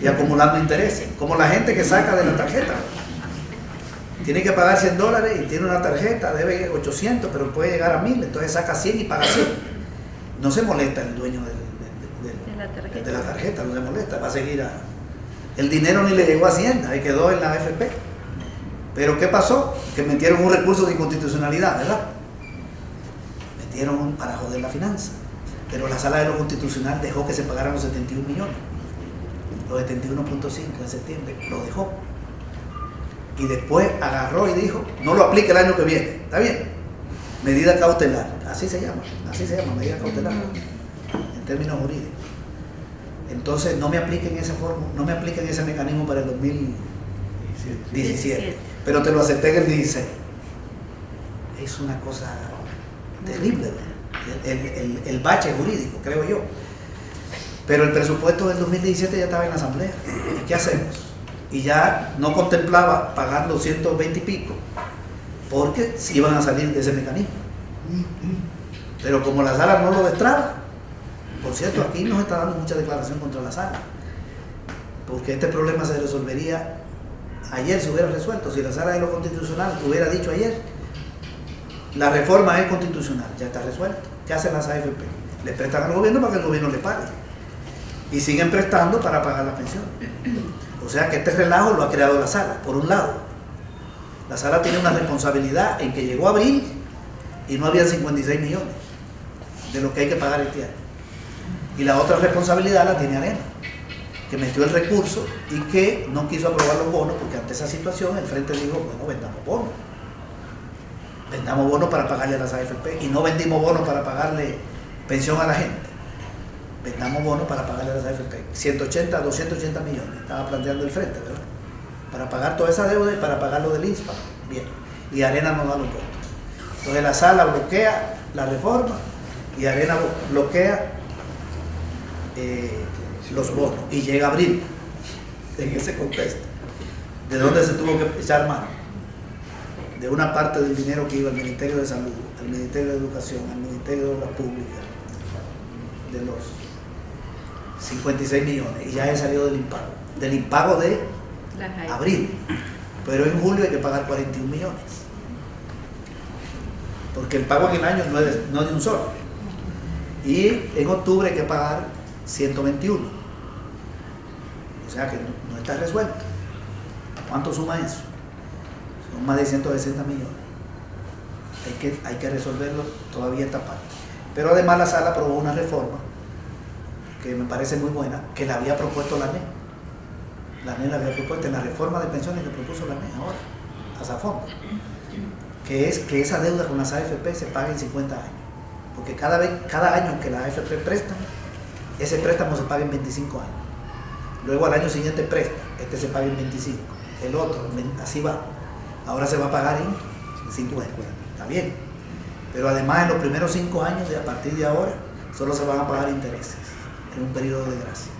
Speaker 2: Y acumulando intereses, como la gente que saca de la tarjeta. Tiene que pagar $100 y tiene una tarjeta, debe 800, pero puede llegar a 1000, entonces saca 100 y paga 100. No se molesta el dueño de la tarjeta, no se molesta, va a seguir a... El dinero ni le llegó a Hacienda, ahí quedó en la AFP. Pero ¿qué pasó? Que metieron un recurso de inconstitucionalidad, ¿verdad? Metieron para joder la finanza. Pero la Sala de lo Constitucional dejó que se pagaran los 71 millones. Los 71.5 en septiembre, lo dejó. Y después agarró y dijo, no lo aplique el año que viene. ¿Está bien? Medida cautelar. Así se llama, medida cautelar. En términos jurídicos. Entonces no me apliquen esa forma, no me apliquen ese mecanismo para el 2017. Pero te lo acepté en el 16. Es una cosa terrible, el bache jurídico, creo yo. Pero el presupuesto del 2017 ya estaba en la Asamblea. ¿Y qué hacemos? Y ya no contemplaba pagar los 120 y pico, porque si iban a salir de ese mecanismo. Pero como la sala no lo destraba, por cierto, aquí nos está dando mucha declaración contra la sala, porque este problema se resolvería ayer, se hubiera resuelto. Si la Sala de lo Constitucional hubiera dicho ayer, la reforma es constitucional, ya está resuelto. ¿Qué hacen las AFP? Le prestan al gobierno para que el gobierno le pague. Y siguen prestando para pagar la pensión. O sea que este relajo lo ha creado la sala. Por un lado, la sala tiene una responsabilidad en que llegó abril y no había 56 millones de lo que hay que pagar este año. Y la otra responsabilidad la tiene Arena, que metió el recurso y que no quiso aprobar los bonos, porque ante esa situación el Frente dijo, bueno, vendamos bonos. Vendamos bonos para pagarle a las AFP y no vendimos bonos para pagarle pensión a la gente. Vendamos bonos para pagarle a las AFP. 180, 280 millones, estaba planteando el Frente, ¿verdad? Para pagar toda esa deuda y para pagar lo del INSPA. Bien. Y Arena no da los votos. Entonces la sala bloquea la reforma y Arena bloquea los bonos. Y llega abril, en ese contexto. ¿De dónde se tuvo que echar mano? De una parte del dinero que iba al Ministerio de Salud, al Ministerio de Educación, al Ministerio de Obras Públicas, de los 56 millones, y ya he salido del impago de abril, pero en julio hay que pagar 41 millones, porque el pago en el año no es de un solo, y en octubre hay que pagar 121, o sea que no está resuelto. ¿Cuánto suma eso? Son más de 160 millones. Hay que resolverlo todavía esta parte. Pero además la sala aprobó una reforma que me parece muy buena, que la había propuesto la ANE. La ANE la había propuesto en la reforma de pensiones que propuso la ANE ahora, a fondo, que es que esa deuda con las AFP se pague en 50 años. Porque cada año que las AFP prestan, ese préstamo se paga en 25 años. Luego al año siguiente presta, este se paga en 25, el otro, así va. Ahora se va a pagar en 50, está bien. Pero además en los primeros 5 años, a partir de ahora, solo se van a pagar intereses, en un periodo de gracia.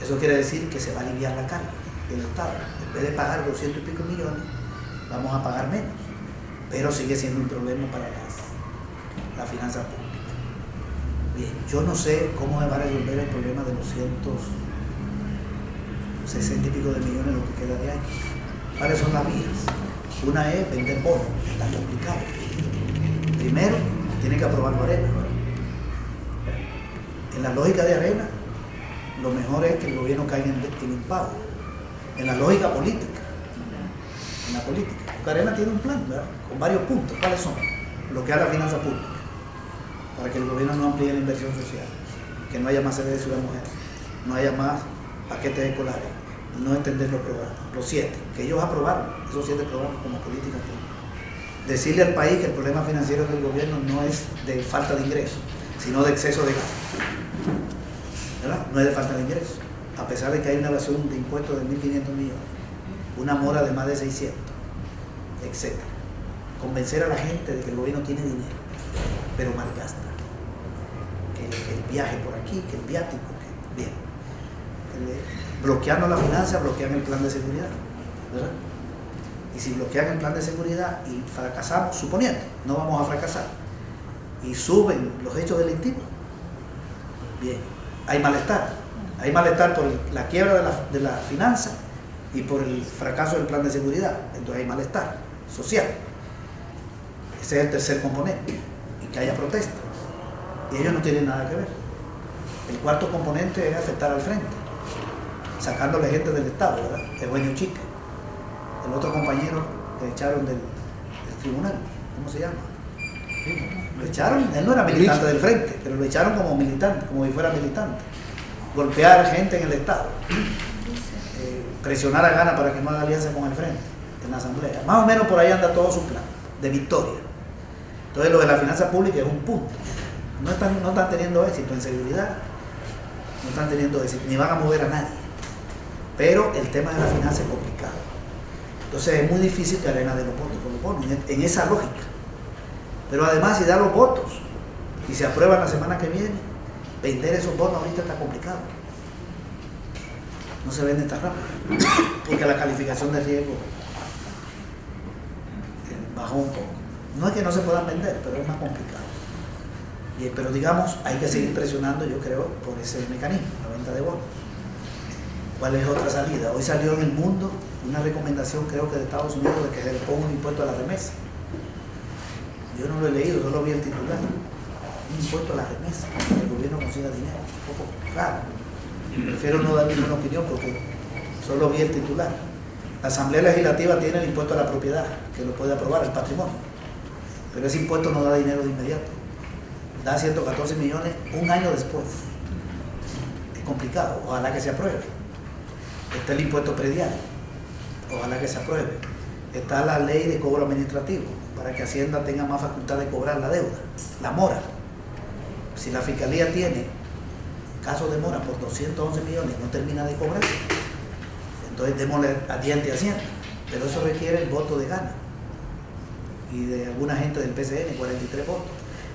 Speaker 2: Eso quiere decir que se va a aliviar la carga del Estado. En vez de pagar 200 y pico millones, vamos a pagar menos. Pero sigue siendo un problema para la finanza pública. Bien, yo no sé cómo se va a resolver el problema de los 160 y pico de millones, lo que queda de año. ¿Cuáles son las vías? Una es vender bonos, está complicado. primero tiene que aprobarlo Arena, ¿verdad? En la lógica de Arena, lo mejor es que el gobierno caiga en impago. En la lógica política, en la política. Porque Arena tiene un plan, ¿verdad? Con varios puntos. ¿Cuáles son? Bloquear la finanza pública, para que el gobierno no amplíe la inversión social, que no haya más sedes de ciudad mujer, no haya más paquetes escolares, no extender los programas, los 7, que ellos aprobaron, esos 7 programas como política pública. Decirle al país que el problema financiero del gobierno no es de falta de ingresos, sino de exceso de gasto, ¿verdad? No es de falta de ingresos, a pesar de que hay una evasión de impuestos de 1.500 millones, una mora de más de 600, etc. Convencer a la gente de que el gobierno tiene dinero, pero malgasta. Que el viaje por aquí, que el viático, que bien. Bloqueando la finanza, bloquean el plan de seguridad, ¿verdad? Y si bloquean el plan de seguridad y fracasamos, suponiendo, no vamos a fracasar, y suben los hechos delictivos, bien, hay malestar por la quiebra de la finanza y por el fracaso del plan de seguridad, entonces hay malestar social. Ese es el tercer componente, y que haya protesta. Y ellos no tienen nada que ver. El cuarto componente es afectar al frente, sacándole gente del Estado, ¿verdad? El dueño chica. El otro compañero que echaron del tribunal, ¿cómo se llama? Lo echaron, él no era militante del frente, pero lo echaron como militante, como si fuera militante. Golpear gente en el Estado, presionar a Gana para que no haga alianza con el frente en la asamblea. Más o menos por ahí anda todo su plan de victoria. Entonces lo de la finanza pública es un punto. No están teniendo éxito en seguridad, no están teniendo éxito, ni van a mover a nadie. Pero el tema de la finanza es complicado. Entonces es muy difícil que Arena dé los votos por los bonos, en esa lógica. Pero además, si da los votos y se aprueban la semana que viene, vender esos bonos ahorita está complicado. No se venden tan rápido, porque la calificación de riesgo bajó un poco. No es que no se puedan vender, pero es más complicado. Pero digamos, hay que seguir presionando, yo creo, por ese mecanismo, la venta de bonos. ¿Cuál es otra salida? Hoy salió en El Mundo una recomendación, creo que de Estados Unidos, de que se le ponga un impuesto a la remesa. Yo no lo he leído, solo vi el titular. Un impuesto a la remesa, que el gobierno consiga dinero. Un poco raro. Prefiero no dar ninguna opinión porque solo vi el titular. La Asamblea Legislativa tiene el impuesto a la propiedad, que lo puede aprobar, el patrimonio. Pero ese impuesto no da dinero de inmediato. Da 114 millones un año después. Es complicado, ojalá que se apruebe. Está el impuesto predial, ojalá que se apruebe. Está la ley de cobro administrativo, para que Hacienda tenga más facultad de cobrar la deuda, la mora. Si la Fiscalía tiene casos de mora por 211 millones y no termina de cobrar, entonces démosle a diente a Hacienda. Pero eso requiere el voto de Gana y de alguna gente del PCN, 43 votos.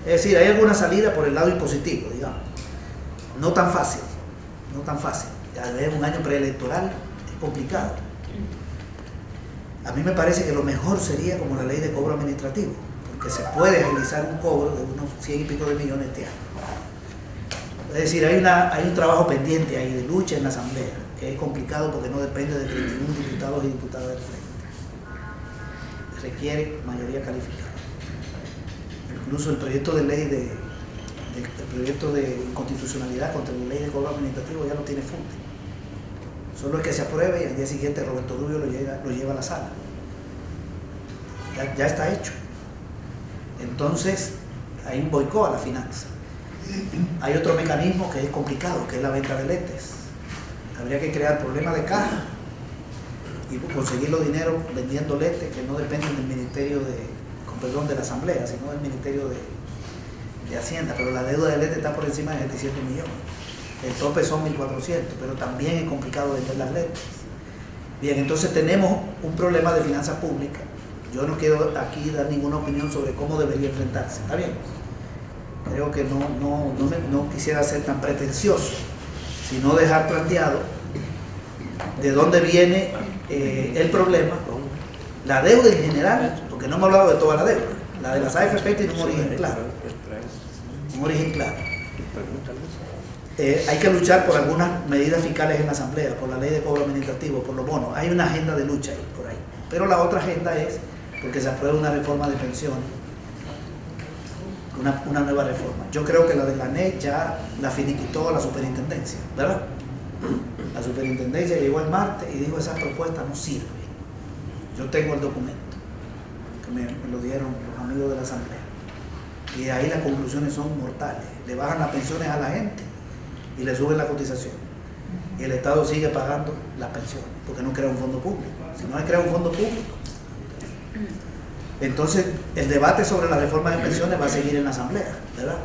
Speaker 2: Es decir, hay alguna salida por el lado impositivo, digamos. No tan fácil, no tan fácil. Ya ver un año preelectoral es complicado. A mí me parece que lo mejor sería como la ley de cobro administrativo, porque se puede realizar un cobro de unos 100 y pico de millones este año. Es decir, hay un trabajo pendiente ahí de lucha en la Asamblea, que es complicado porque no depende de 31 diputados y diputadas del frente. Requiere mayoría calificada. Incluso el proyecto de ley el proyecto de inconstitucionalidad contra la ley de cobro administrativo ya no tiene funde. Solo es que se apruebe y al día siguiente Roberto Rubio lo lleva a la sala. Ya está hecho. Entonces, hay un boicot a la finanza. Hay otro mecanismo que es complicado, que es la venta de letes. Habría que crear problemas de caja y conseguir los dineros vendiendo letes que no dependen del Ministerio de la Asamblea, sino del Ministerio de Hacienda. Pero la deuda de letes está por encima de 700 millones. El tope son 1.400, pero también es complicado vender las letes. Bien, entonces tenemos un problema de finanzas públicas. Yo no quiero aquí dar ninguna opinión sobre cómo debería enfrentarse, ¿está bien? Creo que no quisiera ser tan pretencioso, sino dejar planteado de dónde viene el problema. La deuda en general, porque no hemos hablado de toda la deuda, la de las AFP tiene un origen claro. Un origen claro. Hay que luchar por algunas medidas fiscales en la Asamblea, por la ley de cobro administrativo, por los bonos. Hay una agenda de lucha ahí, por ahí. Pero la otra agenda es porque se aprueba una reforma de pensiones una nueva reforma. Yo creo que la de la ANEC ya la finiquitó la superintendencia, ¿verdad? La superintendencia llegó el martes y dijo: esa propuesta no sirve. Yo tengo el documento que me lo dieron los amigos de la Asamblea, y ahí las conclusiones son mortales. Le bajan las pensiones a la gente y le suben la cotización, y el Estado sigue pagando las pensiones porque no crea un fondo público. Si no se crea un fondo público, entonces el debate sobre la reforma de pensiones va a seguir en la Asamblea, ¿verdad?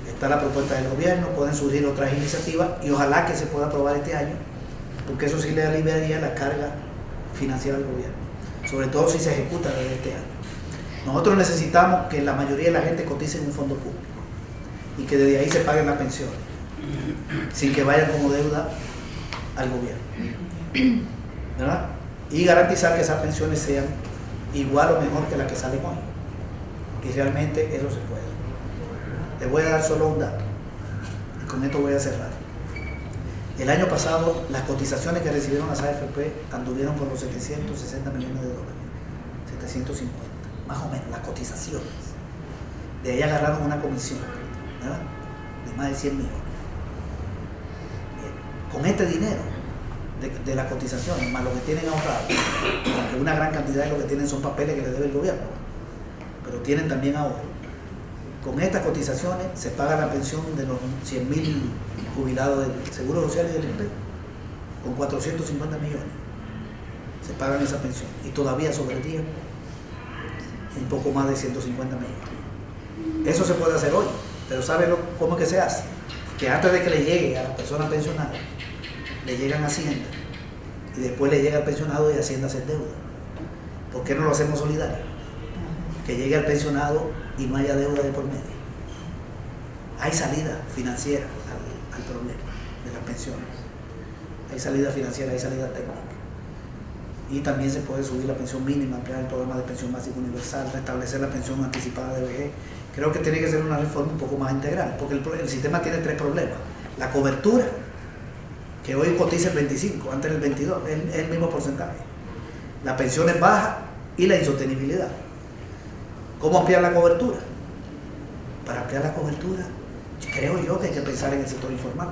Speaker 2: Está la propuesta del gobierno, pueden surgir otras iniciativas y ojalá que se pueda aprobar este año, porque eso sí le aliviaría la carga financiera al gobierno, sobre todo si se ejecuta desde este año. Nosotros necesitamos que la mayoría de la gente cotice en un fondo público y que desde ahí se paguen las pensiones, sin que vayan como deuda al gobierno, ¿verdad? Y garantizar que esas pensiones sean igual o mejor que las que salen hoy. Y realmente eso se puede. Les voy a dar solo un dato y con esto voy a cerrar. El año pasado las cotizaciones que recibieron las AFP anduvieron por los 760 millones de dólares, 750, más o menos, las cotizaciones. De ahí agarraron una comisión, ¿verdad?, de más de 100 millones. Bien. Con este dinero de las cotizaciones, más lo que tienen ahorrado, porque una gran cantidad de lo que tienen son papeles que le debe el gobierno, pero tienen también ahorro. Con estas cotizaciones se paga la pensión de los 100.000 jubilados del Seguro Social y del INPE, con 450 millones. Se pagan esa pensión y todavía sobraría un poco más de 150 millones. Eso se puede hacer hoy, pero ¿sabe cómo es que se hace? Que antes de que le llegue a la persona pensionada, le llegan a Hacienda y después le llega al pensionado y Hacienda se endeuda. ¿Por qué no lo hacemos solidario? Que llegue al pensionado y no haya deuda de por medio. Hay salida financiera al problema de las pensiones. Hay salida financiera, hay salida técnica. Y también se puede subir la pensión mínima, ampliar el programa de pensión básica universal, restablecer la pensión anticipada de vejez. Creo que tiene que ser una reforma un poco más integral, porque el sistema tiene tres problemas. La cobertura, que hoy cotiza el 25, antes el 22, es el mismo porcentaje. La pensión es baja y la insostenibilidad. ¿Cómo ampliar la cobertura? Para ampliar la cobertura, creo yo que hay que pensar en el sector informal,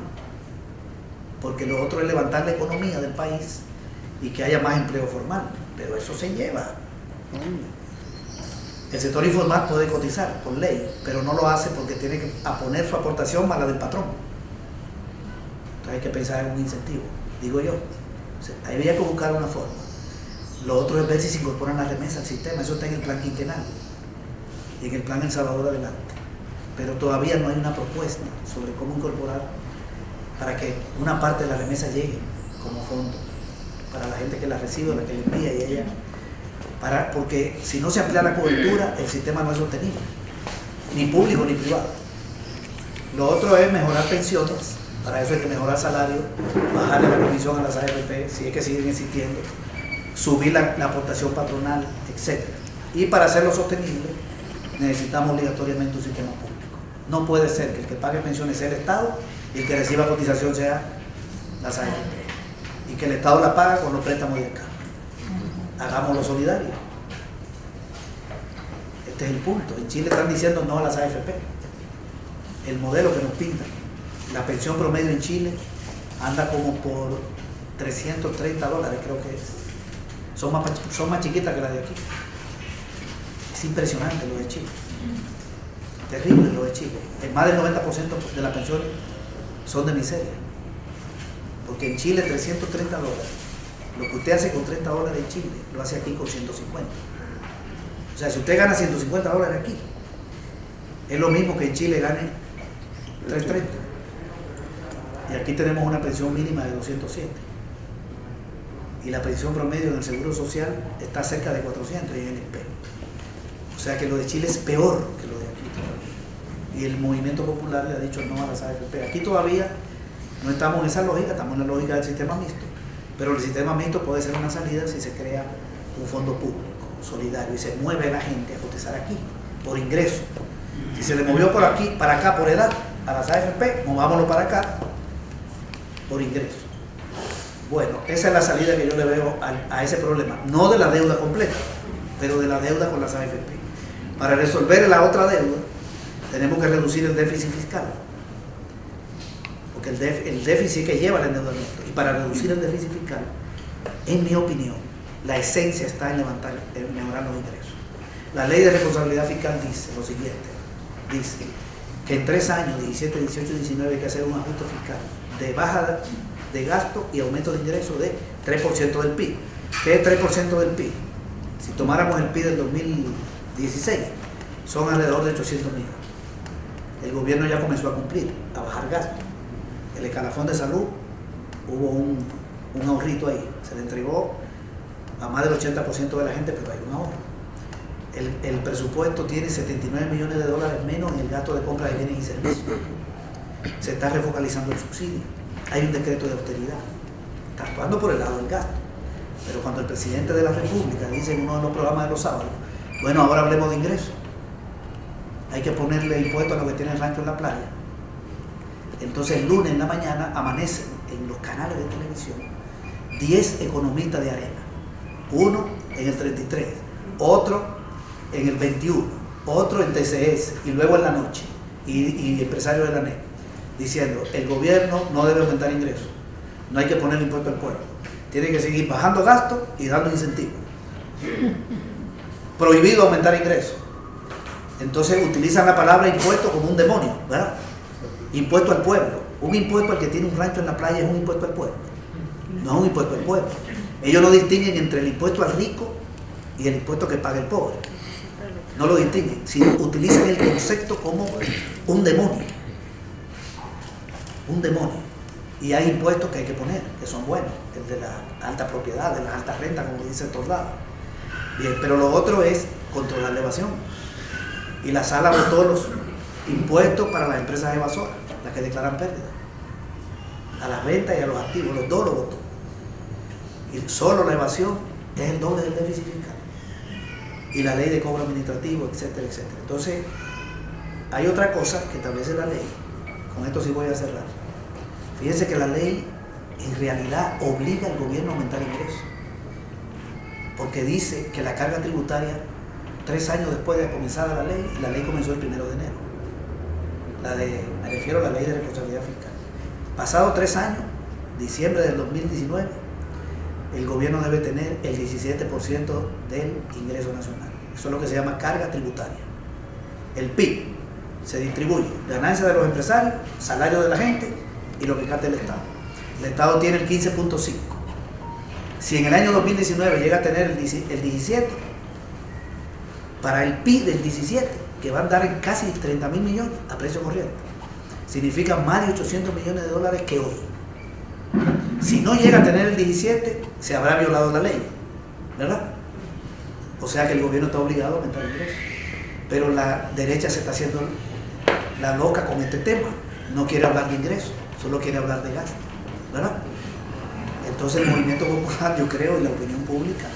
Speaker 2: porque lo otro es levantar la economía del país y que haya más empleo formal, pero eso se lleva. El sector informal puede cotizar por ley, pero no lo hace porque tiene que poner su aportación más la del patrón. Entonces hay que pensar en un incentivo, digo yo. O sea, habría que buscar una forma. Lo otro es ver si se incorporan las remesas al sistema, eso está en el plan quinquenal y en el plan El Salvador Adelante. Pero todavía no hay una propuesta sobre cómo incorporar para que una parte de la remesa llegue como fondo para la gente que la recibe, la que la envía y ella, porque si no se amplía la cobertura, el sistema no es sostenible, ni público ni privado. Lo otro es mejorar pensiones, para eso hay que mejorar salario, bajarle la comisión a las AFP, si es que siguen existiendo, subir la aportación patronal, etc. Y para hacerlo sostenible, necesitamos obligatoriamente un sistema público. No puede ser que el que pague pensiones sea el Estado y el que reciba cotización sea las AFP. Y que el Estado la paga con los préstamos de acá. Hagámoslo solidario. Este es el punto. En Chile están diciendo no a las AFP. El modelo que nos pintan. La pensión promedio en Chile anda como por $330, creo que es. Son más chiquitas que las de aquí. Es impresionante lo de Chile. Terrible lo de Chile. Más del 90% de las pensiones son de miseria. Porque en Chile $330. Lo que usted hace con $30 en Chile, lo hace aquí con 150. O sea, si usted gana $150 aquí, es lo mismo que en Chile gane 330. Y aquí tenemos una pensión mínima de 207. Y la pensión promedio en el Seguro Social está cerca de 400 y en el INPE. O sea que lo de Chile es peor que lo de aquí todavía. Y el movimiento popular le ha dicho no a las AFP. Aquí todavía no estamos en esa lógica, estamos en la lógica del sistema mixto. Pero el sistema mixto puede ser una salida si se crea un fondo público, solidario, y se mueve la gente a cotizar aquí, por ingreso. Si se le movió por aquí, para acá, por edad, a las AFP, movámoslo para acá, por ingreso. Bueno, esa es la salida que yo le veo a ese problema. No de la deuda completa, pero de la deuda con las AFP. Para resolver la otra deuda, tenemos que reducir el déficit fiscal, porque el déficit que lleva el endeudamiento, y para reducir el déficit fiscal, en mi opinión, la esencia está en mejorar los ingresos. La ley de responsabilidad fiscal dice lo siguiente, dice que en 3 años, 17, 18 y 19, hay que hacer un ajuste fiscal de baja de gasto y aumento de ingresos de 3% del PIB. ¿Qué es 3% del PIB? Si tomáramos el PIB del 2016, son alrededor de 800 millones. El gobierno ya comenzó a cumplir, a bajar gastos. El escalafón de salud, hubo un ahorrito ahí, se le entregó a más del 80% de la gente, pero hay un ahorro. El presupuesto tiene 79 millones de dólares menos en el gasto de compra de bienes y servicios. Se está refocalizando el subsidio. Hay un decreto de austeridad. Está actuando por el lado del gasto. Pero cuando el presidente de la República dice en uno de los programas de los sábados, bueno, ahora hablemos de ingresos, hay que ponerle impuesto a lo que tiene el rancho en la playa. Entonces el lunes en la mañana amanecen en los canales de televisión 10 economistas de arena. Uno en el 33, otro en el 21, otro en TCS y luego en la noche, y empresarios de la NEP, diciendo el gobierno no debe aumentar ingresos, no hay que poner impuesto al pueblo, tiene que seguir bajando gastos y dando incentivos. Prohibido aumentar ingresos. Entonces utilizan la palabra impuesto como un demonio, ¿verdad? Impuesto al pueblo. Un impuesto al que tiene un rancho en la playa es un impuesto al pueblo, no es un impuesto al pueblo. Ellos no distinguen entre el impuesto al rico y el impuesto que paga el pobre. No lo distinguen, sino utilizan el concepto como un demonio. Un demonio. Y hay impuestos que hay que poner, que son buenos, el de la alta propiedad, de las altas rentas, como dice Torlado. Bien, pero lo otro es controlar la evasión. Y la sala votó los impuestos para las empresas evasoras, las que declaran pérdida. A las ventas y a los activos, los dos lo votó. Y solo la evasión es el doble del déficit fiscal. Y la ley de cobro administrativo, etcétera, etcétera. Entonces, hay otra cosa que establece la ley. Con esto sí voy a cerrar. Fíjense que la ley en realidad obliga al gobierno a aumentar ingresos. Porque dice que la carga tributaria, 3 años después de comenzar la ley comenzó el 1 de enero. Me refiero a la ley de responsabilidad fiscal. Pasados 3 años, diciembre del 2019, el gobierno debe tener el 17% del ingreso nacional. Eso es lo que se llama carga tributaria. El PIB se distribuye ganancias de los empresarios, salario de la gente y lo que capta el Estado. El Estado tiene el 15.5. Si en el año 2019 llega a tener el 17, para el PIB del 17, que va a andar en casi 30.000 millones a precio corriente, significa más de 800 millones de dólares que hoy. Si no llega a tener el 17, se habrá violado la ley, ¿verdad? O sea que el gobierno está obligado a aumentar ingresos. Pero la derecha se está haciendo la loca con este tema. No quiere hablar de ingresos, solo quiere hablar de gasto, ¿verdad? Entonces el movimiento popular, yo creo, y la opinión pública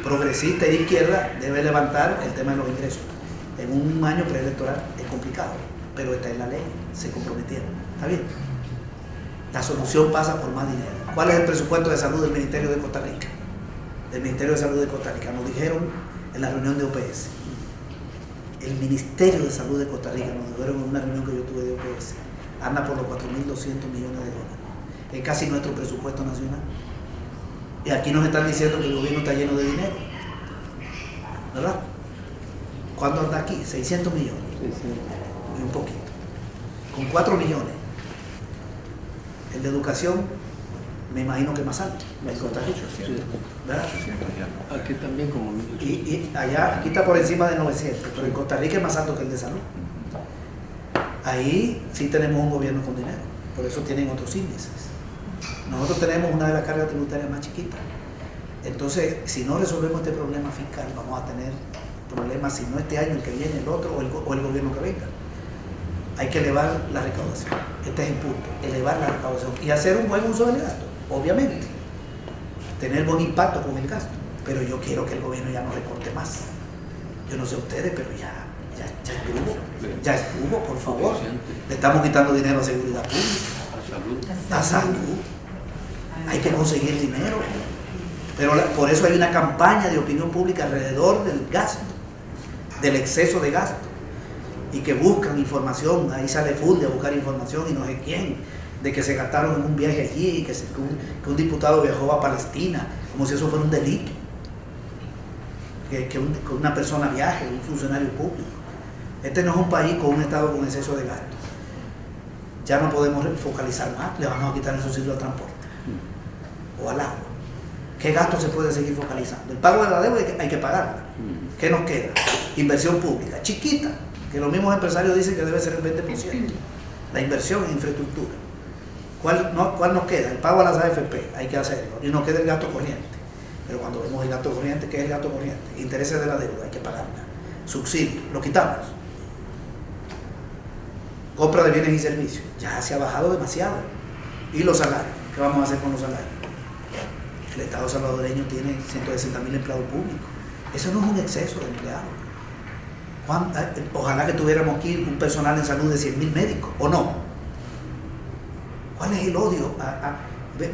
Speaker 2: progresista y de izquierda debe levantar el tema de los ingresos. En un año preelectoral es complicado, pero está en la ley, se comprometieron. ¿Está bien? La solución pasa por más dinero. ¿Cuál es el presupuesto de salud del Ministerio de Costa Rica? Del Ministerio de Salud de Costa Rica. Nos dijeron en la reunión de OPS. El Ministerio de Salud de Costa Rica, nos dijeron en una reunión que yo tuve de OPS, anda por los 4.200 millones de dólares. Es casi nuestro presupuesto nacional. Y aquí nos están diciendo que el gobierno está lleno de dinero. ¿Verdad? ¿Cuánto anda aquí? 600 millones. Y un poquito. Con 4 millones. El de educación, me imagino que más alto. En Costa Rica. ¿Verdad?
Speaker 3: Aquí también como...
Speaker 2: Y allá, aquí está por encima de 900, pero en Costa Rica es más alto que el de salud. Ahí sí tenemos un gobierno con dinero. Por eso tienen otros índices. Nosotros tenemos una de las cargas tributarias más chiquitas. Entonces, si no resolvemos este problema fiscal, vamos a tener problemas, si no este año, el que viene, el otro, o el gobierno que venga. Hay que elevar la recaudación. Este es el punto, elevar la recaudación y hacer un buen uso del gasto, obviamente. Tener buen impacto con el gasto. Pero yo quiero que el gobierno ya no recorte más. Yo no sé ustedes, pero ya estuvo. Ya estuvo, por favor. Le estamos quitando dinero a seguridad pública, a salud. Hay que conseguir dinero. Pero por eso hay una campaña de opinión pública alrededor del gasto. del exceso de gasto, y que buscan información, ahí sale Fulde a buscar información y no sé quién, de que se gastaron en un viaje allí, que un diputado viajó a Palestina, como si eso fuera un delito, que una persona viaje, un funcionario público. Este no es un país con un Estado con exceso de gasto. Ya no podemos focalizar más, le vamos a quitar el subsidio al transporte o al agua. ¿Qué gasto se puede seguir focalizando? El pago de la deuda hay que pagarla. ¿Qué nos queda? Inversión pública, chiquita, que los mismos empresarios dicen que debe ser el 20%. La inversión en infraestructura. ¿Cuál nos queda? El pago a las AFP, hay que hacerlo. Y nos queda el gasto corriente. Pero cuando vemos el gasto corriente, ¿qué es el gasto corriente? Intereses de la deuda, hay que pagarla. Subsidio, lo quitamos. Compra de bienes y servicios, ya se ha bajado demasiado. ¿Y los salarios? ¿Qué vamos a hacer con los salarios? El Estado salvadoreño tiene 160.000 empleados públicos. Eso no es un exceso de empleados. Ojalá que tuviéramos aquí un personal en salud de 100.000 médicos, ¿o no? ¿Cuál es el odio?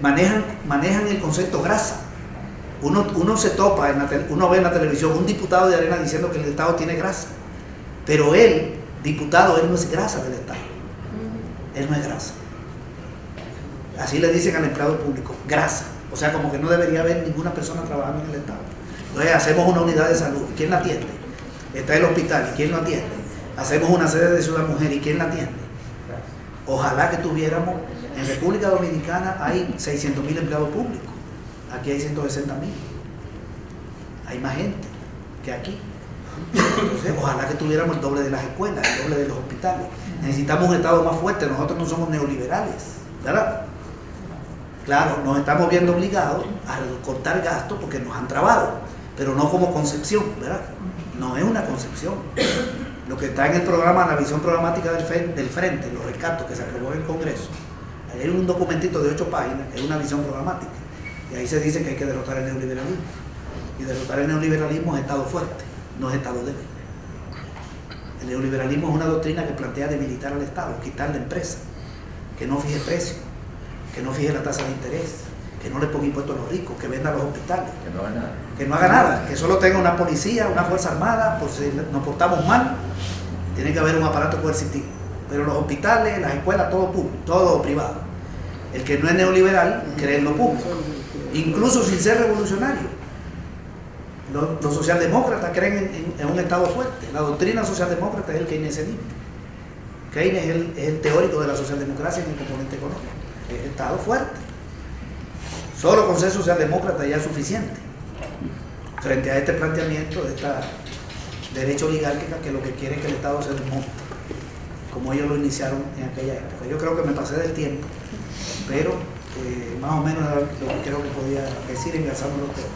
Speaker 2: Manejan el concepto grasa. Uno se topa, uno ve en la televisión un diputado de Arena diciendo que el Estado tiene grasa, pero él, diputado, él no es grasa del Estado. Él no es grasa. Así le dicen al empleado público, grasa. O sea, como que no debería haber ninguna persona trabajando en el Estado. Entonces hacemos una unidad de salud. ¿Quién la atiende? Está el hospital. ¿Y quién lo atiende? Hacemos una sede de Ciudad Mujer. ¿Y quién la atiende? Ojalá que tuviéramos, en República Dominicana hay 600.000 empleados públicos. Aquí hay 160.000. Hay más gente que aquí. Entonces, ojalá que tuviéramos el doble de las escuelas, el doble de los hospitales. Necesitamos un Estado más fuerte. Nosotros no somos neoliberales, ¿verdad? Claro, nos estamos viendo obligados a cortar gastos porque nos han trabado, pero no como concepción, ¿verdad? No es una concepción. Lo que está en el programa, la visión programática del Frente, los rescatos que se aprobó en el Congreso, ahí hay un documentito de 8 páginas, que es una visión programática, y ahí se dice que hay que derrotar el neoliberalismo. Y derrotar el neoliberalismo es Estado fuerte, no es Estado débil. El neoliberalismo es una doctrina que plantea debilitar al Estado, quitarle empresa, que no fije precios, que no fije la tasa de interés, que no le ponga impuestos a los ricos, que venda los hospitales, que no haga nada, que solo tenga una policía, una fuerza armada, por si nos portamos mal, tiene que haber un aparato coercitivo. Pero los hospitales, las escuelas, todo público, todo privado. El que no es neoliberal cree en lo público, incluso sin ser revolucionario. Los socialdemócratas creen en un Estado fuerte. La doctrina socialdemócrata es el keynesianismo. Keynes es el teórico de la socialdemocracia en el componente económico. El Estado fuerte. Solo con ser socialdemócrata ya es suficiente frente a este planteamiento de esta derecha oligárquica que lo que quiere es que el Estado se desmonte, como ellos lo iniciaron en aquella época. Yo creo que me pasé del tiempo, pero más o menos era lo que creo que podía decir enlazando los temas.